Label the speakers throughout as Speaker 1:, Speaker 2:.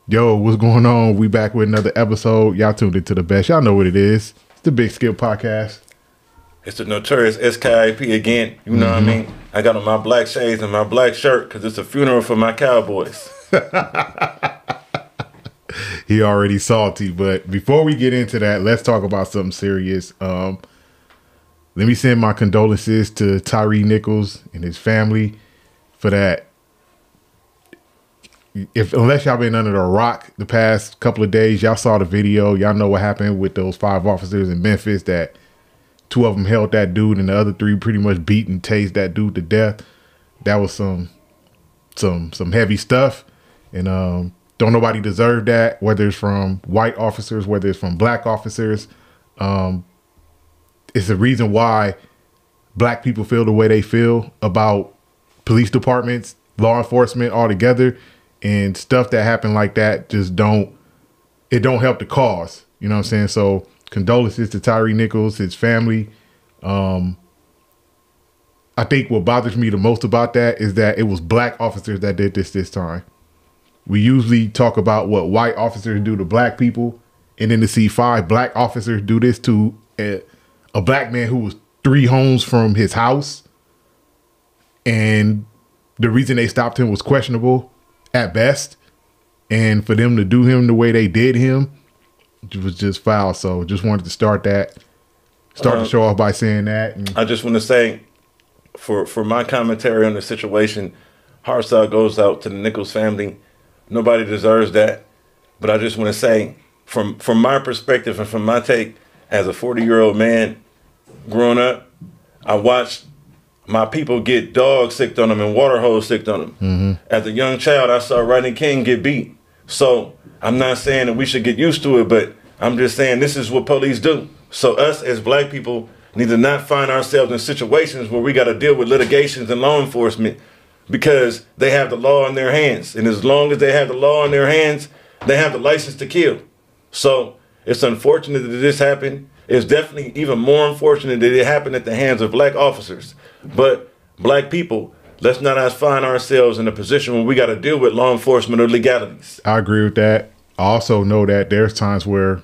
Speaker 1: Yo, what's going on? We back with another episode. Y'all tuned into the best. Y'all know what it is. It's the Big Skill Podcast.
Speaker 2: It's the notorious SKIP again. You know what I mean? I got on my black shades and my black shirt because it's a funeral for my Cowboys.
Speaker 1: He already salty, but before we get into that, let's talk about something serious. Let me send my condolences to Tyree Nichols and his family for that. Unless y'all been under a rock the past couple of days, y'all saw the video. Y'all know what happened with those 5 officers in Memphis. That 2 of them held that dude, and the other 3 pretty much beat and tased that dude to death. That was some heavy stuff, and don't nobody deserve that. Whether it's from white officers, whether it's from black officers, it's the reason why black people feel the way they feel about police departments, law enforcement altogether. And stuff that happened like that just don't help the cause. You know what I'm saying? So condolences to Tyree Nichols, his family. I think what bothers me the most about that is that it was black officers that did this time. We usually talk about what white officers do to black people, and then to see 5 black officers do this to a black man who was 3 homes from his house, and the reason they stopped him was questionable at best, and for them to do him the way they did him, it was just foul. So just wanted to start the show off by saying that. And
Speaker 2: I just want to say, for my commentary on the situation, hearts out goes out to the Nichols family. Nobody deserves that, but I just want to say, from my perspective and from my take as a 40-year-old man growing up, I watched my people get dog sicked on them and water hose sicked on them. Mm-hmm. As a young child, I saw Rodney King get beat. So I'm not saying that we should get used to it, but I'm just saying this is what police do. So us as black people need to not find ourselves in situations where we got to deal with litigations and law enforcement because they have the law in their hands. And as long as they have the law in their hands, they have the license to kill. So it's unfortunate that this happened. It's definitely even more unfortunate that it happened at the hands of black officers. But black people, let's not find ourselves in a position where we got to deal with law enforcement or legalities.
Speaker 1: I agree with that. I also know that there's times where,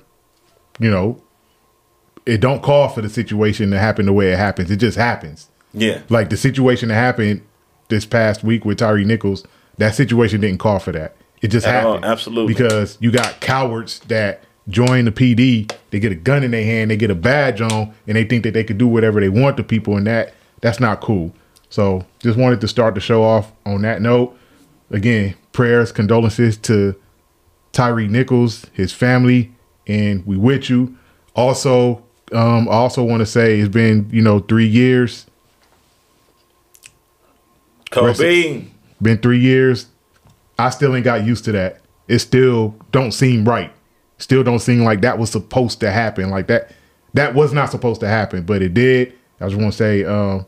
Speaker 1: it don't call for the situation to happen the way it happens. It just happens.
Speaker 2: Yeah.
Speaker 1: Like the situation that happened this past week with Tyree Nichols, that situation didn't call for that. It just happened.
Speaker 2: Absolutely.
Speaker 1: Because you got cowards that join the PD, they get a gun in their hand, they get a badge on, and they think that they could do whatever they want to people, and that's not cool. So just wanted to start the show off on that note. Again, prayers, condolences to Tyree Nichols, his family, and we with you. Also, I also want to say it's been, 3 years.
Speaker 2: Kobe.
Speaker 1: Been 3 years. I still ain't got used to that. It still don't seem right. Still don't seem like that was supposed to happen. Like that was not supposed to happen, but it did. I just want to say,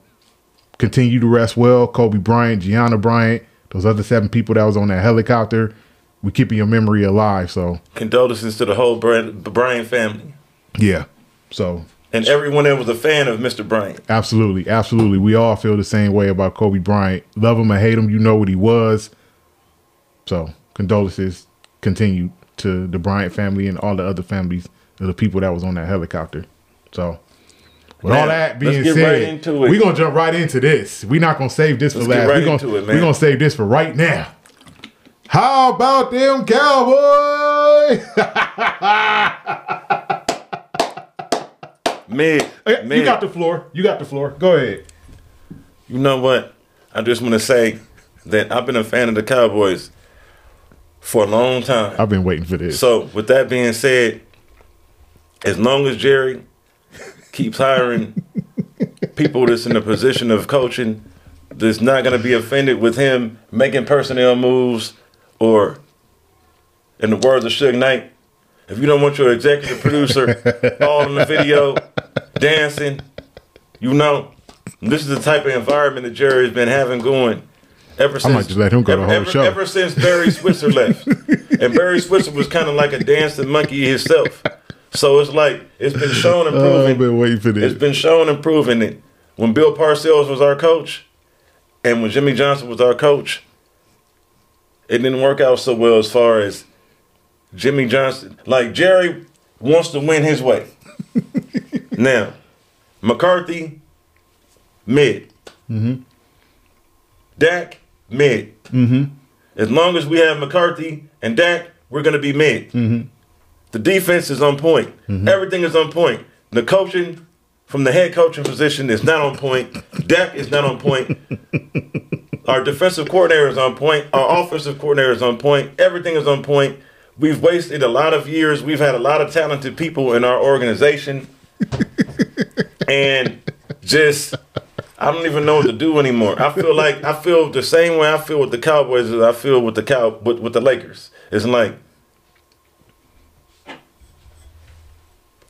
Speaker 1: continue to rest well. Kobe Bryant, Gianna Bryant, those other 7 people that was on that helicopter. We keeping your memory alive. So
Speaker 2: condolences to the whole Bryant family.
Speaker 1: Yeah. So
Speaker 2: and everyone that was a fan of Mr. Bryant.
Speaker 1: Absolutely, absolutely. We all feel the same way about Kobe Bryant. Love him or hate him, you know what he was. So condolences continue to the Bryant family and all the other families of the people that was on that helicopter. So with all that being said, we're going to jump right into this. We're not going to save this for last. We're going to save this for right now. How about them Cowboys? You got the floor. You got the floor. Go ahead.
Speaker 2: You know what? I just want to say that I've been a fan of the Cowboys for a long time.
Speaker 1: I've been waiting for this.
Speaker 2: So with that being said, as long as Jerry keeps hiring people that's in a position of coaching that's not going to be offended with him making personnel moves, or in the words of Suge Knight, if you don't want your executive producer all in the video dancing, this is the type of environment that Jerry's been having going ever since.
Speaker 1: I might just let him go the whole show.
Speaker 2: Ever since Barry Switzer left. And Barry Switzer was kind of like a dancing monkey himself. So it's like, it's been shown and proven.
Speaker 1: I've been waiting for this.
Speaker 2: It's been shown and proven that when Bill Parcells was our coach and when Jimmy Johnson was our coach, it didn't work out so well as far as Jimmy Johnson. Like, Jerry wants to win his way. Now, McCarthy, mid.
Speaker 1: Mm-hmm.
Speaker 2: Dak, mid.
Speaker 1: Mm-hmm.
Speaker 2: As long as we have McCarthy and Dak, we're going to be mid.
Speaker 1: Mm-hmm.
Speaker 2: The defense is on point.
Speaker 1: Mm-hmm.
Speaker 2: Everything is on point. The coaching from the head coaching position is not on point. Dak is not on point. Our defensive coordinator is on point. Our offensive coordinator is on point. Everything is on point. We've wasted a lot of years. We've had a lot of talented people in our organization. And just, I don't even know what to do anymore. I feel the same way I feel with the Cowboys as I feel with the Lakers. It's like,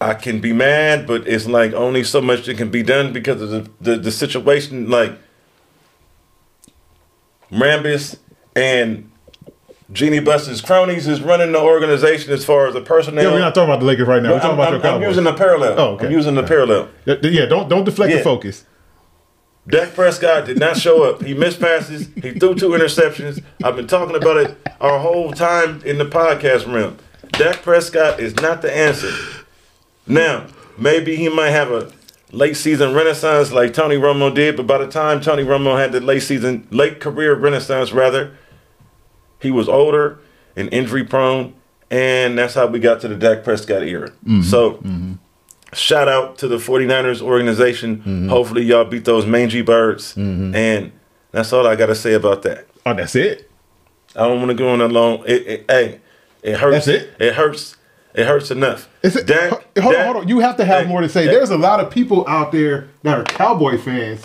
Speaker 2: I can be mad, but it's like only so much that can be done because of the situation. Like, Rambis and Jeannie Buss's cronies is running the organization as far as the personnel.
Speaker 1: Yeah, we're not talking about the Lakers right now. We're talking about your Cowboys.
Speaker 2: I'm using the parallel.
Speaker 1: Oh, okay.
Speaker 2: I'm using the parallel.
Speaker 1: Yeah, don't deflect the focus.
Speaker 2: Dak Prescott did not show up. He missed passes. He threw 2 interceptions. I've been talking about it our whole time in the podcast realm. Dak Prescott is not the answer. Now, maybe he might have a late season renaissance like Tony Romo did, but by the time Tony Romo had the late career renaissance rather, he was older and injury prone, and that's how we got to the Dak Prescott era. Mm-hmm. So, shout out to the 49ers organization. Mm-hmm. Hopefully y'all beat those mangy birds, and that's all I got to say about that.
Speaker 1: Oh, that's it?
Speaker 2: I don't want to go on that long. It hurts.
Speaker 1: That's it?
Speaker 2: It hurts. It hurts enough.
Speaker 1: Hold on. You have to have more to say. There's a lot of people out there that are Cowboy fans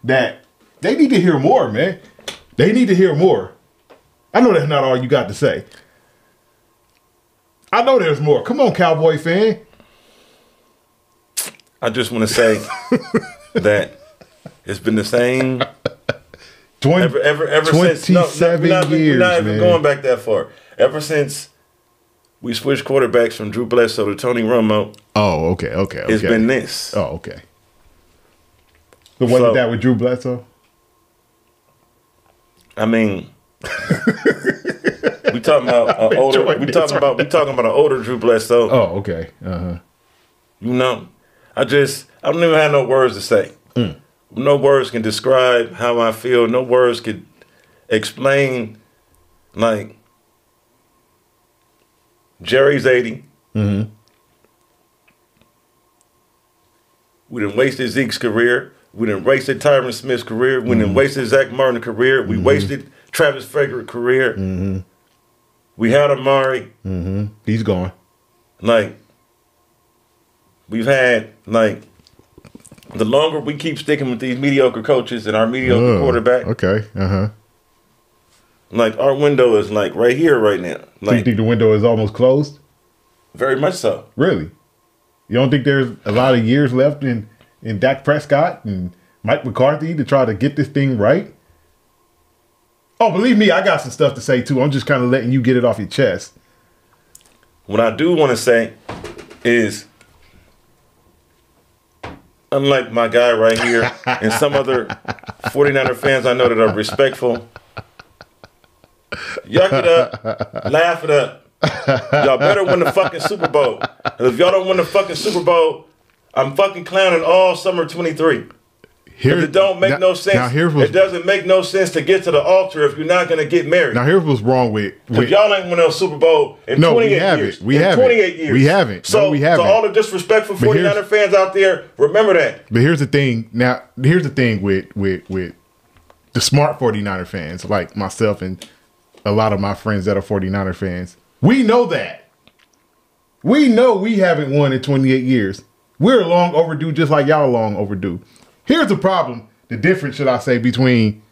Speaker 1: that they need to hear more, man. They need to hear more. I know that's not all you got to say. I know there's more. Come on, Cowboy fan.
Speaker 2: I just want to say that it's been the same ever since. No, we're not even going back that far. Ever since we switched quarterbacks from Drew Bledsoe to Tony Romo.
Speaker 1: Oh, okay.
Speaker 2: It's been this.
Speaker 1: Oh, okay. So wasn't that with Drew Bledsoe?
Speaker 2: I mean, we talking about an older. We talking about an older Drew Bledsoe.
Speaker 1: Oh, okay.
Speaker 2: You know, I don't even have no words to say. No words can describe how I feel. No words can explain, like, Jerry's 80.
Speaker 1: Mm-hmm.
Speaker 2: We done wasted Zeke's career. We done wasted Tyron Smith's career. We done wasted Zach Martin's career. We wasted Travis Frederick's career.
Speaker 1: Mm-hmm.
Speaker 2: We had Amari.
Speaker 1: Mm-hmm. He's gone.
Speaker 2: Like, we've had, like, the longer we keep sticking with these mediocre coaches and our mediocre quarterback.
Speaker 1: Okay.
Speaker 2: Like, our window is, like, right here right now. Like,
Speaker 1: so you think the window is almost closed?
Speaker 2: Very much so.
Speaker 1: Really? You don't think there's a lot of years left in Dak Prescott and Mike McCarthy to try to get this thing right? Oh, believe me, I got some stuff to say, too. I'm just kind of letting you get it off your chest.
Speaker 2: What I do want to say is, unlike my guy right here and some other 49er fans I know that are respectful, yuck it up, laugh it up. Y'all better win the fucking Super Bowl. And if y'all don't win the fucking Super Bowl, I'm fucking clowning all summer 23. It don't make no sense. It doesn't make no sense to get to the altar if you're not going to get married.
Speaker 1: Now, here's what's wrong with
Speaker 2: y'all ain't won no Super Bowl in 28 years.
Speaker 1: We haven't.
Speaker 2: 28 years.
Speaker 1: We haven't.
Speaker 2: So,
Speaker 1: we haven't.
Speaker 2: So all the disrespectful 49er fans out there, remember that.
Speaker 1: But here's the thing. Now, here's the thing with the smart 49er fans, like myself and a lot of my friends that are 49er fans. We know that. We know we haven't won in 28 years. We're long overdue, just like y'all long overdue. Here's the problem, the difference, should I say, between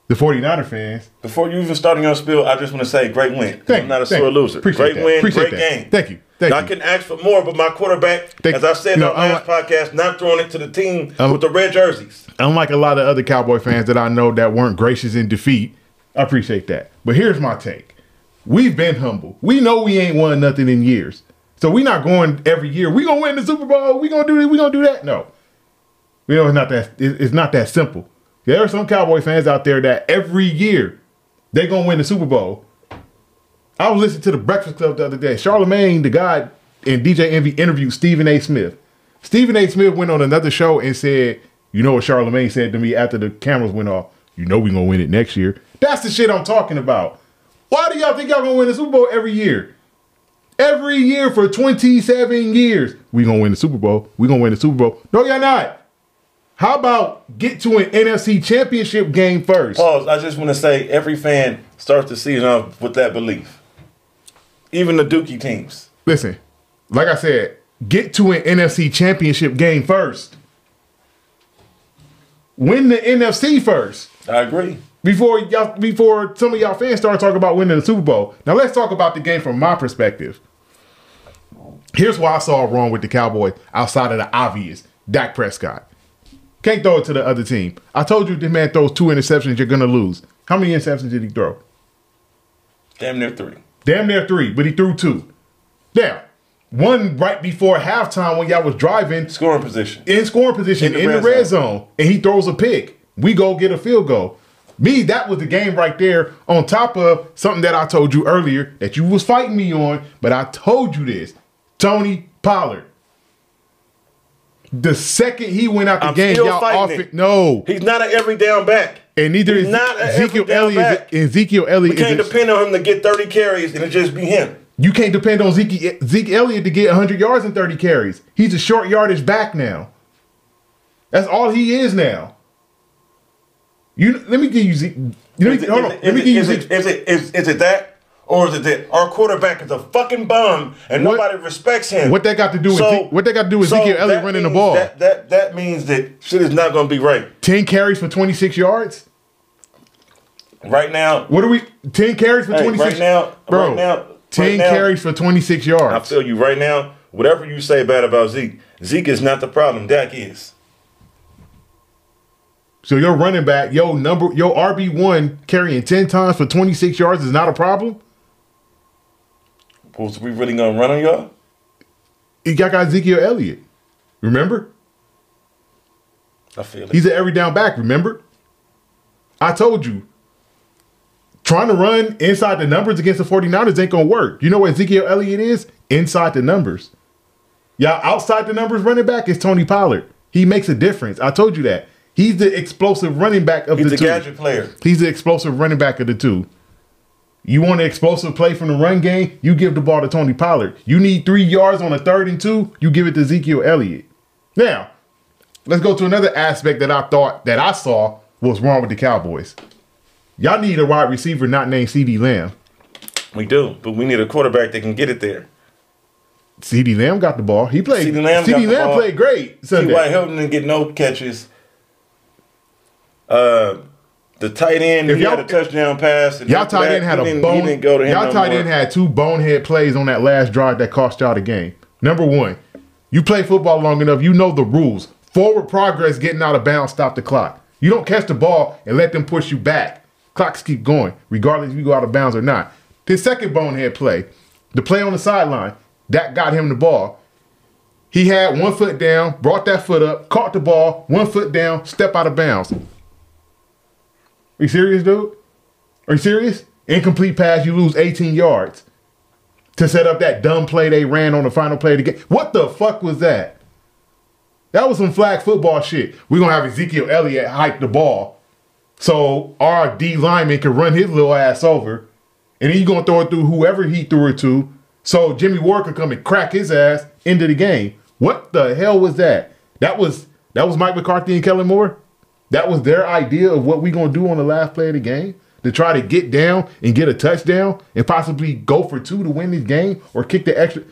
Speaker 1: the 49er fans.
Speaker 2: Before you even start your spiel, I just want to say great win. I'm not a sore loser. Great win, great game.
Speaker 1: Thank you.
Speaker 2: I can ask for more, but my quarterback, as I said in the last podcast, not throwing it to the team with the red jerseys.
Speaker 1: Unlike a lot of other Cowboy fans that I know that weren't gracious in defeat, I appreciate that. But here's my take. We've been humble. We know we ain't won nothing in years. So we're not going every year. We're going to win the Super Bowl. We're going to do this. We're going to do that. No. We know it's not that simple. There are some Cowboy fans out there that every year they're going to win the Super Bowl. I was listening to the Breakfast Club the other day. Charlamagne, the guy, and DJ Envy interviewed Stephen A. Smith. Stephen A. Smith went on another show and said, you know what Charlamagne said to me after the cameras went off? You know we're going to win it next year. That's the shit I'm talking about. Why do y'all think y'all going to win the Super Bowl every year? Every year for 27 years. We going to win the Super Bowl. We going to win the Super Bowl. No, y'all not. How about get to an NFC championship game first?
Speaker 2: Pause. I just want to say every fan starts the season off with that belief. Even the Dookie teams.
Speaker 1: Listen, like I said, get to an NFC championship game first. Win the NFC first.
Speaker 2: I agree.
Speaker 1: Before some of y'all fans start talking about winning the Super Bowl. Now let's talk about the game from my perspective. Here's why I saw wrong with the Cowboys outside of the obvious. Dak Prescott. Can't throw it to the other team. I told you this man throws 2 interceptions, you're going to lose. How many interceptions did he throw?
Speaker 2: Damn near 3.
Speaker 1: Damn near 3, but he threw 2. Now, one right before halftime when y'all was driving.
Speaker 2: Scoring position.
Speaker 1: In scoring position, in the red zone. And he throws a pick. We go get a field goal. Me, that was the game right there on top of something that I told you earlier that you was fighting me on, but I told you this. Tony Pollard. The second he went out the game, y'all off it. No.
Speaker 2: He's not an every down back.
Speaker 1: And neither is Ezekiel Elliott. Ezekiel Elliott.
Speaker 2: We can't depend on him to get 30 carries and it just be him.
Speaker 1: You can't depend on Zeke Elliott to get 100 yards and 30 carries. He's a short yardage back now. That's all he is now. Let me give you Zeke. Hold on. Let me give you Zeke.
Speaker 2: Is it that? Or is it that our quarterback is a fucking bum and nobody respects him?
Speaker 1: What that got to do with Ezekiel Elliott running the ball?
Speaker 2: That means that shit is not going to be right.
Speaker 1: 10 carries for 26 yards?
Speaker 2: Right now.
Speaker 1: What are we? 10 carries for 26? Right now. 10 carries for 26 yards.
Speaker 2: I feel you right now. Whatever you say bad about Zeke is not the problem. Dak is.
Speaker 1: So your running back, your RB1 carrying 10 times for 26 yards is not a problem?
Speaker 2: Was we really going to run on y'all?
Speaker 1: You got Ezekiel Elliott. Remember?
Speaker 2: I feel it.
Speaker 1: He's an every down back, remember? I told you. Trying to run inside the numbers against the 49ers ain't going to work. You know what Ezekiel Elliott is? Inside the numbers. Y'all outside the numbers running back is Tony Pollard. He makes a difference. I told you that. He's the explosive running back of the two.
Speaker 2: He's a gadget player.
Speaker 1: He's the explosive running back of the two. You want an explosive play from the run game, you give the ball to Tony Pollard. You need 3 yards on a 3rd and 2, you give it to Ezekiel Elliott. Now, let's go to another aspect that I saw was wrong with the Cowboys. Y'all need a wide receiver not named CeeDee Lamb.
Speaker 2: We do, but we need a quarterback that can get it there.
Speaker 1: CeeDee Lamb got the ball. He played. CeeDee Lamb played great Sunday.
Speaker 2: T.Y. Hilton didn't get no catches. The tight end, he had a touchdown pass.
Speaker 1: Y'all tight end had Y'all tight end had 2 bonehead plays on that last drive that cost y'all the game. Number 1, you play football long enough, you know the rules. Forward progress, getting out of bounds, stop the clock. You don't catch the ball and let them push you back. Clocks keep going, regardless if you go out of bounds or not. His second bonehead play, the play on the sideline, that got him the ball. He had 1 foot down, brought that foot up, caught the ball, 1 foot down, step out of bounds. Are you serious, dude? Are you serious? Incomplete pass, you lose 18 yards to set up that dumb play they ran on the final play of the game. What the fuck was that? That was some flag football shit. We're going to have Ezekiel Elliott hike the ball so our D lineman can run his little ass over, and then he's going to throw it through whoever he threw it to so Jimmy Ward could come and crack his ass into the game. What the hell was that? That was Mike McCarthy and Kellen Moore? That was their idea of what we going to do on the last play of the game? To try to get down and get a touchdown and possibly go for 2 to win this game or kick the extra.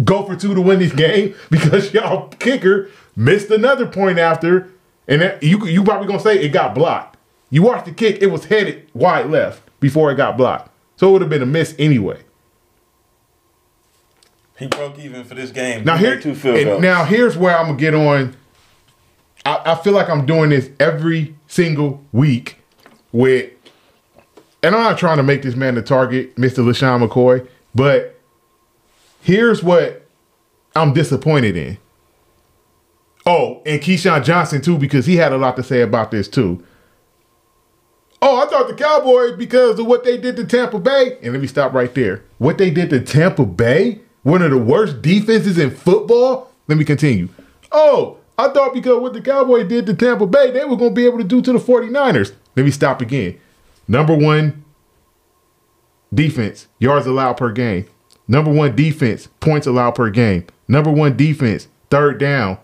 Speaker 1: Go for 2 to win this game because y'all kicker missed another point after. And that, you probably going to say it got blocked. You watched the kick, it was headed wide left before it got blocked. So it would have been a miss anyway.
Speaker 2: He broke even for this game.
Speaker 1: Now, here's where I'm going to get on. I feel like I'm doing this every single week with, and I'm not trying to make this man the target, Mr. LaShawn McCoy, but here's what I'm disappointed in. Oh, and Keyshawn Johnson too, because he had a lot to say about this too. Oh, I thought the Cowboys, because of what they did to Tampa Bay, and let me stop right there. what they did to Tampa Bay, one of the worst defenses in football. Let me continue. Oh, I thought because what the Cowboys did to Tampa Bay, they were going to be able to do to the 49ers. Let me stop again. Number 1 defense, yards allowed per game. Number 1 defense, points allowed per game. Number 1 defense, third down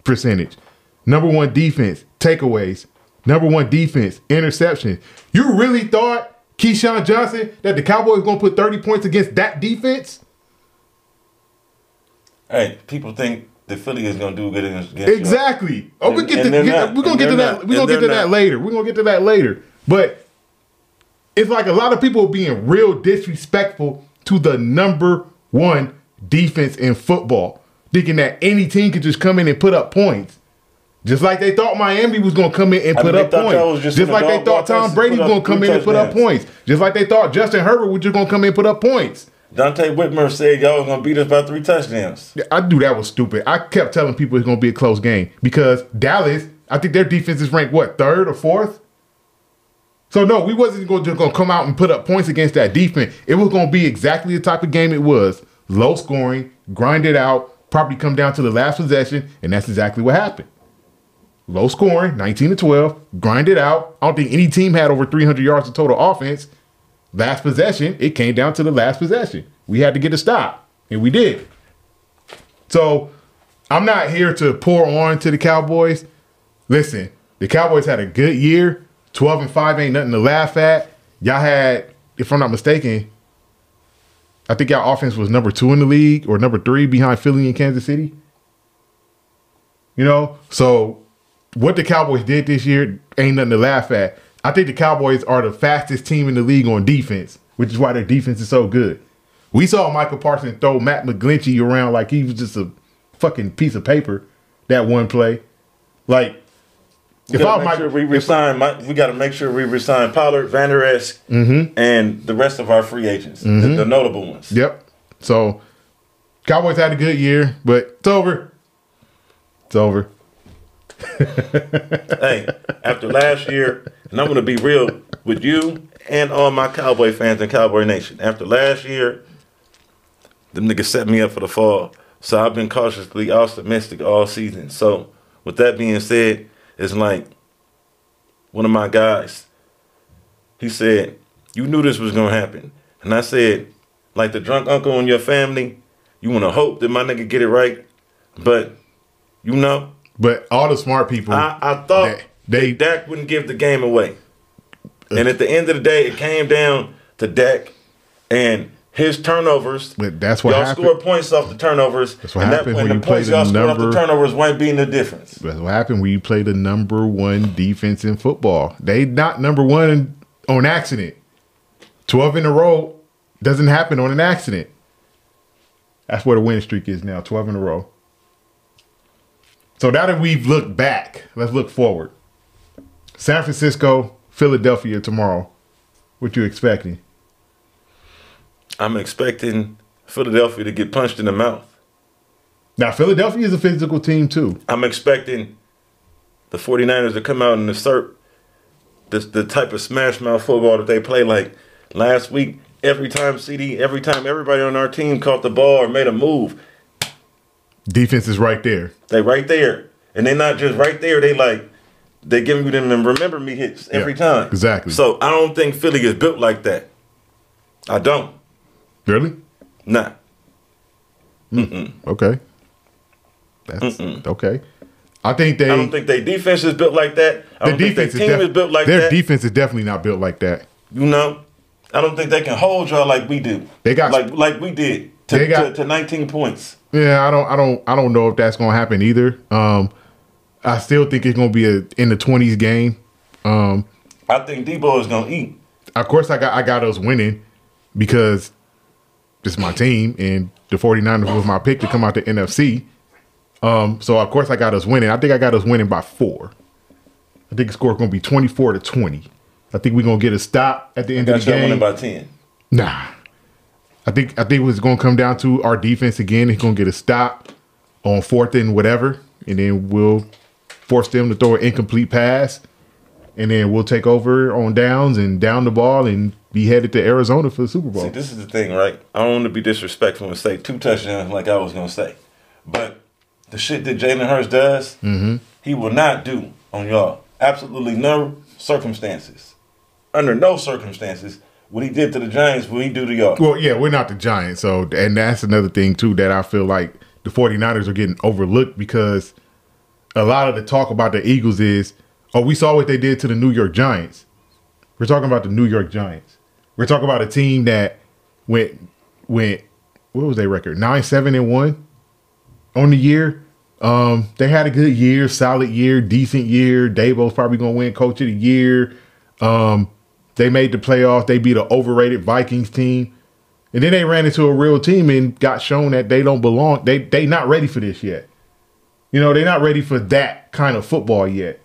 Speaker 1: percentage. Number 1 defense, takeaways. Number 1 defense, interception. You really thought, Keyshawn Johnson, that the Cowboys were going to put 30 points against that defense?
Speaker 2: Hey, people think the Philly is going to do good against
Speaker 1: exactly. You. Oh, we're going to get to that. We're going to get to that later. We're going to get to that later. But it's like a lot of people are being real disrespectful to the number 1 defense in football, thinking that any team could just come in and put up points. Just like they thought Miami was going to come in and put up points. Just like they thought Tom Brady was going to come in and put up points. Just like they thought Justin Herbert was just going to come in and put up points.
Speaker 2: Dante Whitmer said y'all was going to beat us by 3 touchdowns.
Speaker 1: Yeah, I knew that was stupid. I kept telling people it's going to be a close game because Dallas, I think their defense is ranked, what, 3rd or 4th? So, no, we wasn't just going to come out and put up points against that defense. It was going to be exactly the type of game it was. Low scoring, grind it out, probably come down to the last possession, and that's exactly what happened. Low scoring, 19-12, grind it out. I don't think any team had over 300 yards of total offense. Last possession, it came down to the last possession. We had to get a stop, and we did. So I'm not here to pour on to the Cowboys. Listen, the Cowboys had a good year. 12-5 ain't nothing to laugh at. Y'all had, if I'm not mistaken, I think y'all offense was number 2 in the league or number 3 behind Philly and Kansas City. You know, so what the Cowboys did this year ain't nothing to laugh at. I think the Cowboys are the fastest team in the league on defense, which is why their defense is so good. We saw Michael Parsons throw Matt McGlinchey around like he was just a fucking piece of paper that one play. Like,
Speaker 2: we got to make sure we resign Pollard, Van Der Esch, and the rest of our free agents, the notable ones.
Speaker 1: Yep. So, Cowboys had a good year, but it's over. It's over.
Speaker 2: Hey, after last year, and I'm going to be real with you and all my Cowboy fans and Cowboy Nation. After last year, them niggas set me up for the fall. So I've been cautiously optimistic all season. So with that being said, it's like one of my guys, he said, you knew this was going to happen. And I said, like the drunk uncle in your family, you want to hope that my nigga get it right. But, you know.
Speaker 1: But all the smart people.
Speaker 2: I thought that Dak wouldn't give the game away. And at the end of the day, it came down to Dak and his turnovers.
Speaker 1: But that's what happened.
Speaker 2: Y'all scored points off the turnovers.
Speaker 1: That's what happened when you play the number.
Speaker 2: Off the turnovers won't be the difference.
Speaker 1: That's what happened when you play the number 1 defense in football. They not number 1 on accident. 12 in a row doesn't happen on an accident. That's where the win streak is now, 12 in a row. So now that we've looked back, let's look forward. San Francisco, Philadelphia tomorrow. What you expecting?
Speaker 2: I'm expecting Philadelphia to get punched in the mouth.
Speaker 1: Now, Philadelphia is a physical team, too.
Speaker 2: I'm expecting the 49ers to come out and assert the type of smash mouth football that they play. Like last week, every time everybody on our team caught the ball or made a move,
Speaker 1: defense is right there.
Speaker 2: They right there. And they're not just right there. They giving you them remember me hits every time.
Speaker 1: Exactly.
Speaker 2: So I don't think Philly is built like that. I don't.
Speaker 1: Really?
Speaker 2: Nah.
Speaker 1: Okay. That's okay. I don't
Speaker 2: think their defense is built like that. I don't think their team is built like that.
Speaker 1: Their defense is definitely not built like that.
Speaker 2: You know? I don't think they can hold y'all like we do. They got like we did to 19 points.
Speaker 1: Yeah, I don't know if that's gonna happen either. I still think it's gonna be in the 20s game.
Speaker 2: I think Debo is gonna eat.
Speaker 1: Of course, I got us winning because this is my team and the 49ers was my pick to come out the NFC. So of course I got us winning. I think I got us winning by 4. I think the score is gonna be 24-20. I think we're gonna get a stop at the end of the game.
Speaker 2: Winning by 10.
Speaker 1: Nah. I think it's gonna come down to our defense again. It's gonna get a stop on 4th and whatever, and then we'll force them to throw an incomplete pass. and then we'll take over on downs and down the ball and be headed to Arizona for the Super Bowl.
Speaker 2: See, this is the thing, right? I don't want to be disrespectful and say 2 touchdowns like I was going to say. But the shit that Jalen Hurts does, he will not do on y'all. Absolutely no circumstances. Under no circumstances what he did to the Giants will he do to y'all.
Speaker 1: Well, yeah, we're not the Giants. So, and that's another thing, too, that I feel like the 49ers are getting overlooked because a lot of the talk about the Eagles is, oh, we saw what they did to the New York Giants. We're talking about the New York Giants. We're talking about a team that went what was their record? 9-7-1 on the year. They had a good year, solid year, decent year. Dabo's probably gonna win Coach of the Year. They made the playoffs. They beat an overrated Vikings team, and then they ran into a real team and got shown that they don't belong. They not ready for this yet. You know, they're not ready for that kind of football yet.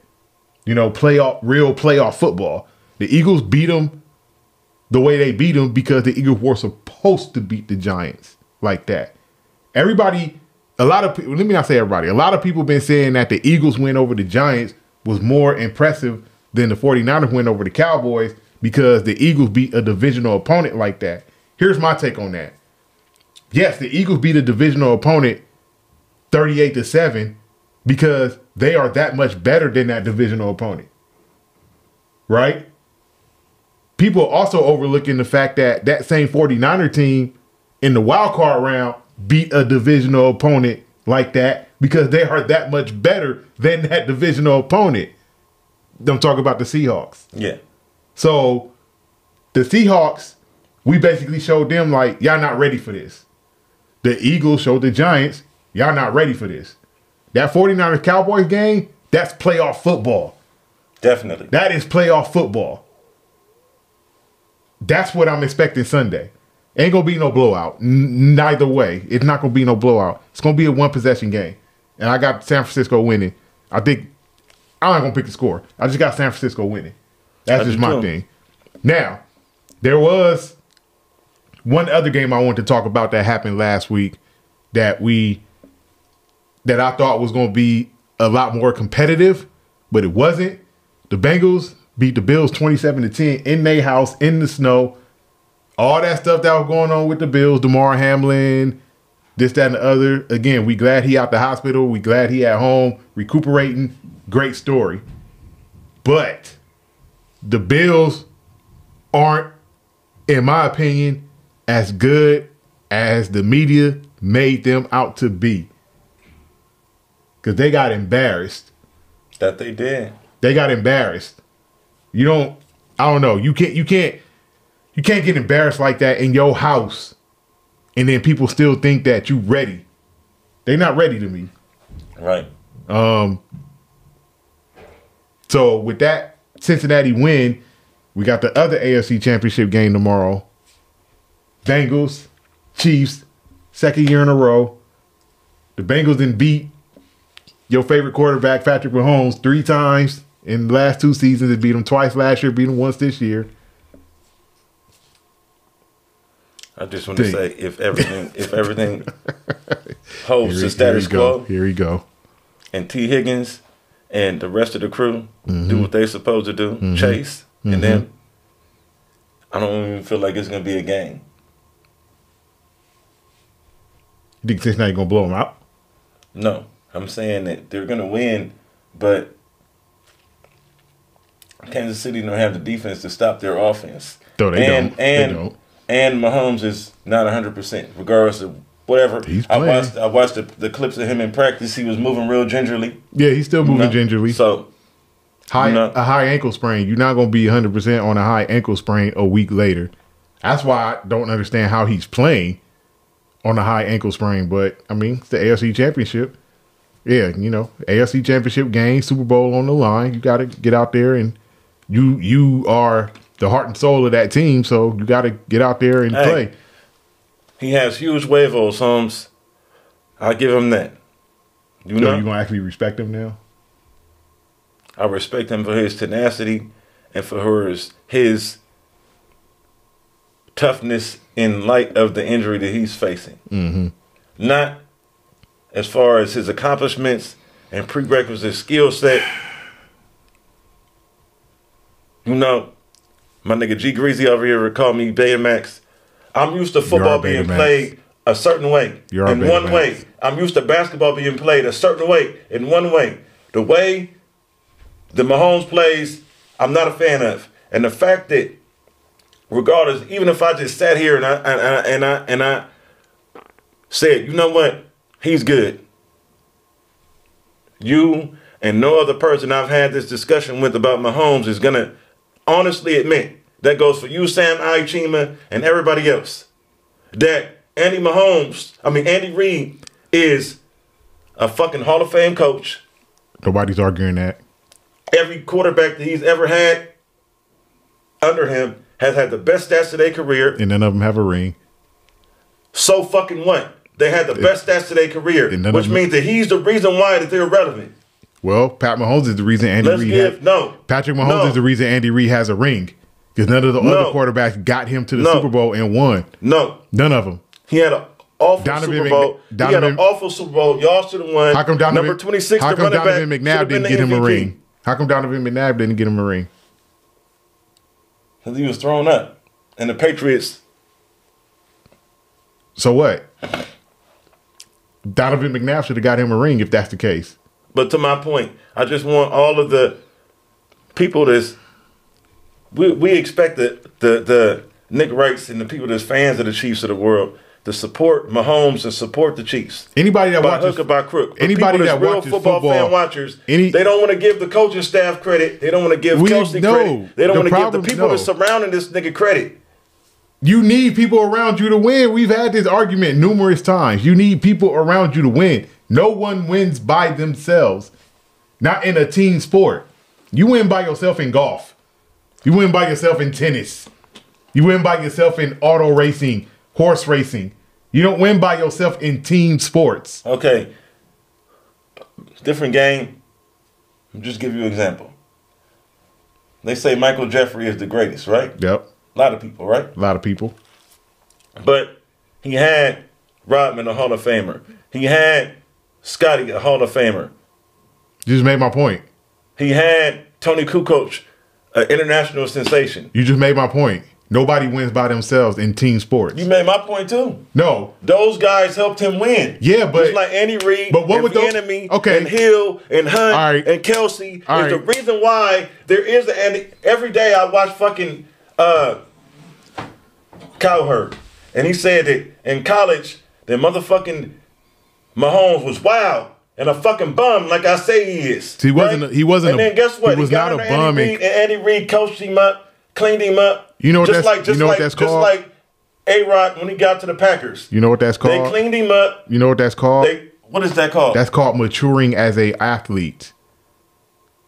Speaker 1: You know, real playoff football. The Eagles beat them the way they beat them because the Eagles were supposed to beat the Giants like that. Everybody, a lot of people, let me not say everybody, a lot of people been saying that the Eagles win over the Giants was more impressive than the 49ers win over the Cowboys because the Eagles beat a divisional opponent like that. Here's my take on that. Yes, the Eagles beat a divisional opponent 38-7 because they are that much better than that divisional opponent. Right? People also overlooking the fact that that same 49er team in the wild card round beat a divisional opponent like that because they are that much better than that divisional opponent. I'm talking about the Seahawks.
Speaker 2: Yeah.
Speaker 1: So the Seahawks, we basically showed them like, y'all not ready for this. The Eagles showed the Giants, y'all not ready for this. That 49ers Cowboys game, that's playoff football.
Speaker 2: Definitely.
Speaker 1: That is playoff football. That's what I'm expecting Sunday. Ain't going to be no blowout. Neither way. It's not going to be no blowout. It's going to be a one-possession game. And I got San Francisco winning. I'm not going to pick the score. I just got San Francisco winning. That's just my thing. Now, there was one other game I wanted to talk about that happened last week that I thought was going to be a lot more competitive, but it wasn't. The Bengals beat the Bills 27-10 in their house, in the snow. All that stuff that was going on with the Bills, DeMar Hamlin, this, that, and the other. Again, we glad he out the hospital. We glad he at home, recuperating. Great story. But the Bills aren't, in my opinion, as good as the media made them out to be. Because they got embarrassed.
Speaker 2: That they did.
Speaker 1: They got embarrassed. I don't know. You can't get embarrassed like that in your house and then people still think that you ready. They not ready to me.
Speaker 2: Right.
Speaker 1: So with that Cincinnati win, we got the other AFC Championship game tomorrow. Bengals, Chiefs, second year in a row. The Bengals didn't beat your favorite quarterback, Patrick Mahomes, 3 times in the last 2 seasons. They beat him twice last year, beat him once this year.
Speaker 2: I just want to say, if everything holds the status quo,
Speaker 1: here we go,
Speaker 2: and T. Higgins and the rest of the crew do what they're supposed to do, Chase and them, I don't even feel like it's gonna be a game.
Speaker 1: You think Cincinnati gonna blow them out?
Speaker 2: No, I'm saying that they're gonna win, but Kansas City don't have the defense to stop their offense.
Speaker 1: No, they don't.
Speaker 2: And Mahomes is not 100%, regardless of whatever.
Speaker 1: He's playing.
Speaker 2: I watched the clips of him in practice. He was moving real gingerly.
Speaker 1: Yeah, he's still moving gingerly.
Speaker 2: So
Speaker 1: a high ankle sprain. You're not going to be 100% on a high ankle sprain a week later. That's why I don't understand how he's playing on a high ankle sprain. But, I mean, it's the AFC Championship. Yeah, AFC Championship game, Super Bowl on the line. You got to get out there, and you are the heart and soul of that team, so you got to get out there and play.
Speaker 2: He has huge huevos, Holmes. I'll give him that.
Speaker 1: You going to actually respect him now?
Speaker 2: I respect him for his tenacity and for his toughness in light of the injury that he's facing.
Speaker 1: Mm-hmm.
Speaker 2: Not as far as his accomplishments and prerequisite skill set. You know, my nigga G Greasy over here would call me Betamax. I'm used to football being played a certain way, in one way. I'm used to basketball being played a certain way, in one way. The way that Mahomes plays, I'm not a fan of. And the fact that, regardless, even if I just sat here and I said, you know what, he's good. You and no other person I've had this discussion with about Mahomes is gonna honestly admit, that goes for you, Sam Ichima, and everybody else, that Andy Reid is a fucking Hall of Fame coach.
Speaker 1: Nobody's arguing that.
Speaker 2: Every quarterback that he's ever had under him has had the best stats of their career.
Speaker 1: And none of them have a ring.
Speaker 2: So fucking what? They had the best stats of their career, which means that he's the reason why that they're relevant.
Speaker 1: Well, Pat Mahomes is the reason Patrick Mahomes is the reason Andy Reid has a ring. Because none of the other quarterbacks got him to the Super Bowl and won. None of them.
Speaker 2: He had an awful Super Bowl. He had an awful Super Bowl. Y'all should have won.
Speaker 1: How come
Speaker 2: number 26,
Speaker 1: how
Speaker 2: the running
Speaker 1: come Donovan McNabb didn't get him a ring? How come Donovan McNabb didn't get him a ring?
Speaker 2: Because he was thrown up. And the Patriots.
Speaker 1: So what? Donovan McNabb should have got him a ring if that's the case.
Speaker 2: But to my point, I just want all of the people that's we expect the Nick Wrights and the people that's fans of the Chiefs of the world to support Mahomes and support the Chiefs.
Speaker 1: Anybody that watches
Speaker 2: hook or by crook.
Speaker 1: Anybody that
Speaker 2: real
Speaker 1: watches
Speaker 2: football fan watchers, they don't want to give the coaching staff credit. They don't want to give Kelsey credit. They don't want to give the people that's surrounding this nigga credit.
Speaker 1: You need people around you to win. We've had this argument numerous times. You need people around you to win. No one wins by themselves. Not in a team sport. You win by yourself in golf. You win by yourself in tennis. You win by yourself in auto racing, horse racing. You don't win by yourself in team sports.
Speaker 2: Okay. Different game. I'll just give you an example. They say Michael Jeffrey is the greatest, right?
Speaker 1: Yep.
Speaker 2: A lot of people, right?
Speaker 1: A lot of people.
Speaker 2: But he had Rodman, a Hall of Famer. He had Scotty, a Hall of Famer.
Speaker 1: You just made my point.
Speaker 2: He had Tony Kukoc, an international sensation.
Speaker 1: You just made my point. Nobody wins by themselves in team sports.
Speaker 2: You made my point too.
Speaker 1: No.
Speaker 2: Those guys helped him win.
Speaker 1: Yeah, but
Speaker 2: just like Andy Reid,
Speaker 1: but what would those
Speaker 2: enemy, and Hill and Hunt and Kelsey is the reason why there is an Andy. Every day I watch fucking Cowherd, and he said that in college that motherfucking Mahomes was wild and a fucking bum, like I say he is.
Speaker 1: He wasn't. Right? He wasn't.
Speaker 2: And then guess what?
Speaker 1: He was not a bum.
Speaker 2: And Andy Reid coached him up, cleaned him up.
Speaker 1: You know what that's called?
Speaker 2: Just like A-Rod when he got to the Packers.
Speaker 1: You know what that's called?
Speaker 2: They cleaned him up.
Speaker 1: You know what that's called?
Speaker 2: What is that called?
Speaker 1: That's called maturing as an athlete.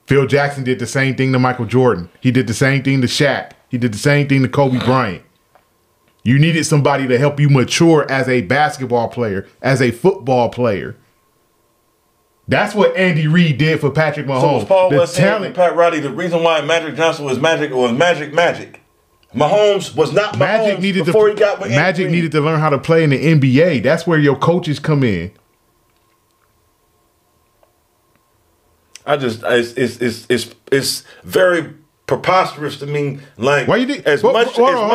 Speaker 1: Phil Jackson did the same thing to Michael Jordan. He did the same thing to Shaq. He did the same thing to Kobe Bryant. You needed somebody to help you mature as a basketball player, as a football player. That's what Andy Reid did for Patrick Mahomes.
Speaker 2: So was Paul West and Pat Riley the reason why Magic Johnson was Magic or was Magic? Mahomes was not Mahomes before he got with
Speaker 1: Magic needed to learn how to play in the NBA. That's where your coaches come in.
Speaker 2: It's very preposterous to me. Like,
Speaker 1: why you think
Speaker 2: as much credit as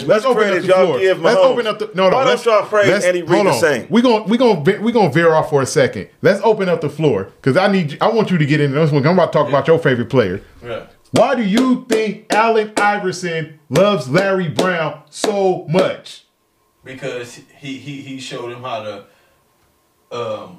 Speaker 2: y'all give Mahomes,
Speaker 1: let's open up the
Speaker 2: why don't y'all praise Andy Reid the same?
Speaker 1: We gonna veer off for a second. Let's open up the floor because I want you to get into this one. I'm about to talk about your favorite player.
Speaker 2: Yeah.
Speaker 1: Why do you think Allen Iverson loves Larry Brown so much?
Speaker 3: Because he showed him how to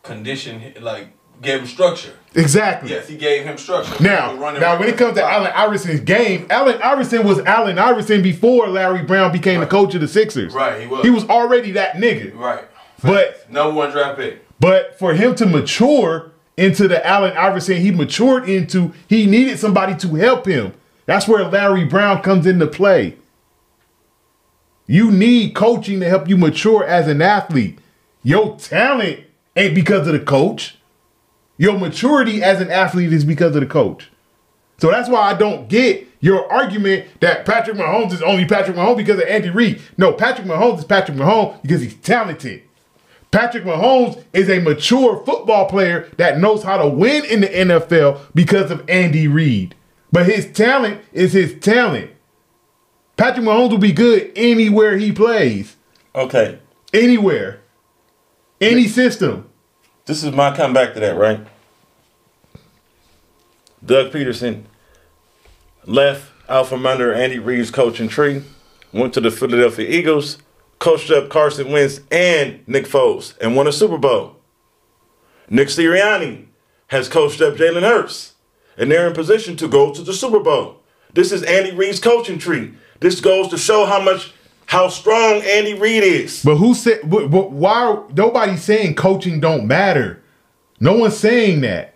Speaker 3: condition, like gave him structure.
Speaker 1: Exactly.
Speaker 3: Yes, he gave him structure.
Speaker 1: Now when it comes to Allen Iverson's game, Allen Iverson was Allen Iverson before Larry Brown became the coach of the Sixers.
Speaker 3: Right, he was.
Speaker 1: He was already that nigga.
Speaker 3: Right.
Speaker 1: But
Speaker 3: #1 draft pick.
Speaker 1: But for him to mature into the Allen Iverson he matured into, he needed somebody to help him. That's where Larry Brown comes into play. You need coaching to help you mature as an athlete. Your talent ain't because of the coach. Your maturity as an athlete is because of the coach. So that's why I don't get your argument that Patrick Mahomes is only Patrick Mahomes because of Andy Reid. No, Patrick Mahomes is Patrick Mahomes because he's talented. Patrick Mahomes is a mature football player that knows how to win in the NFL because of Andy Reid. But his talent is his talent. Patrick Mahomes will be good anywhere he plays.
Speaker 2: Okay.
Speaker 1: Anywhere. Any system.
Speaker 2: This is my comeback to that, right? Doug Peterson left out from under Andy Reid's coaching tree, went to the Philadelphia Eagles, coached up Carson Wentz and Nick Foles, and won a Super Bowl. Nick Sirianni has coached up Jalen Hurts, and they're in position to go to the Super Bowl. This is Andy Reid's coaching tree. This goes to show how strong Andy Reid is.
Speaker 1: But who said? Why? Nobody's saying coaching don't matter. No one's saying that.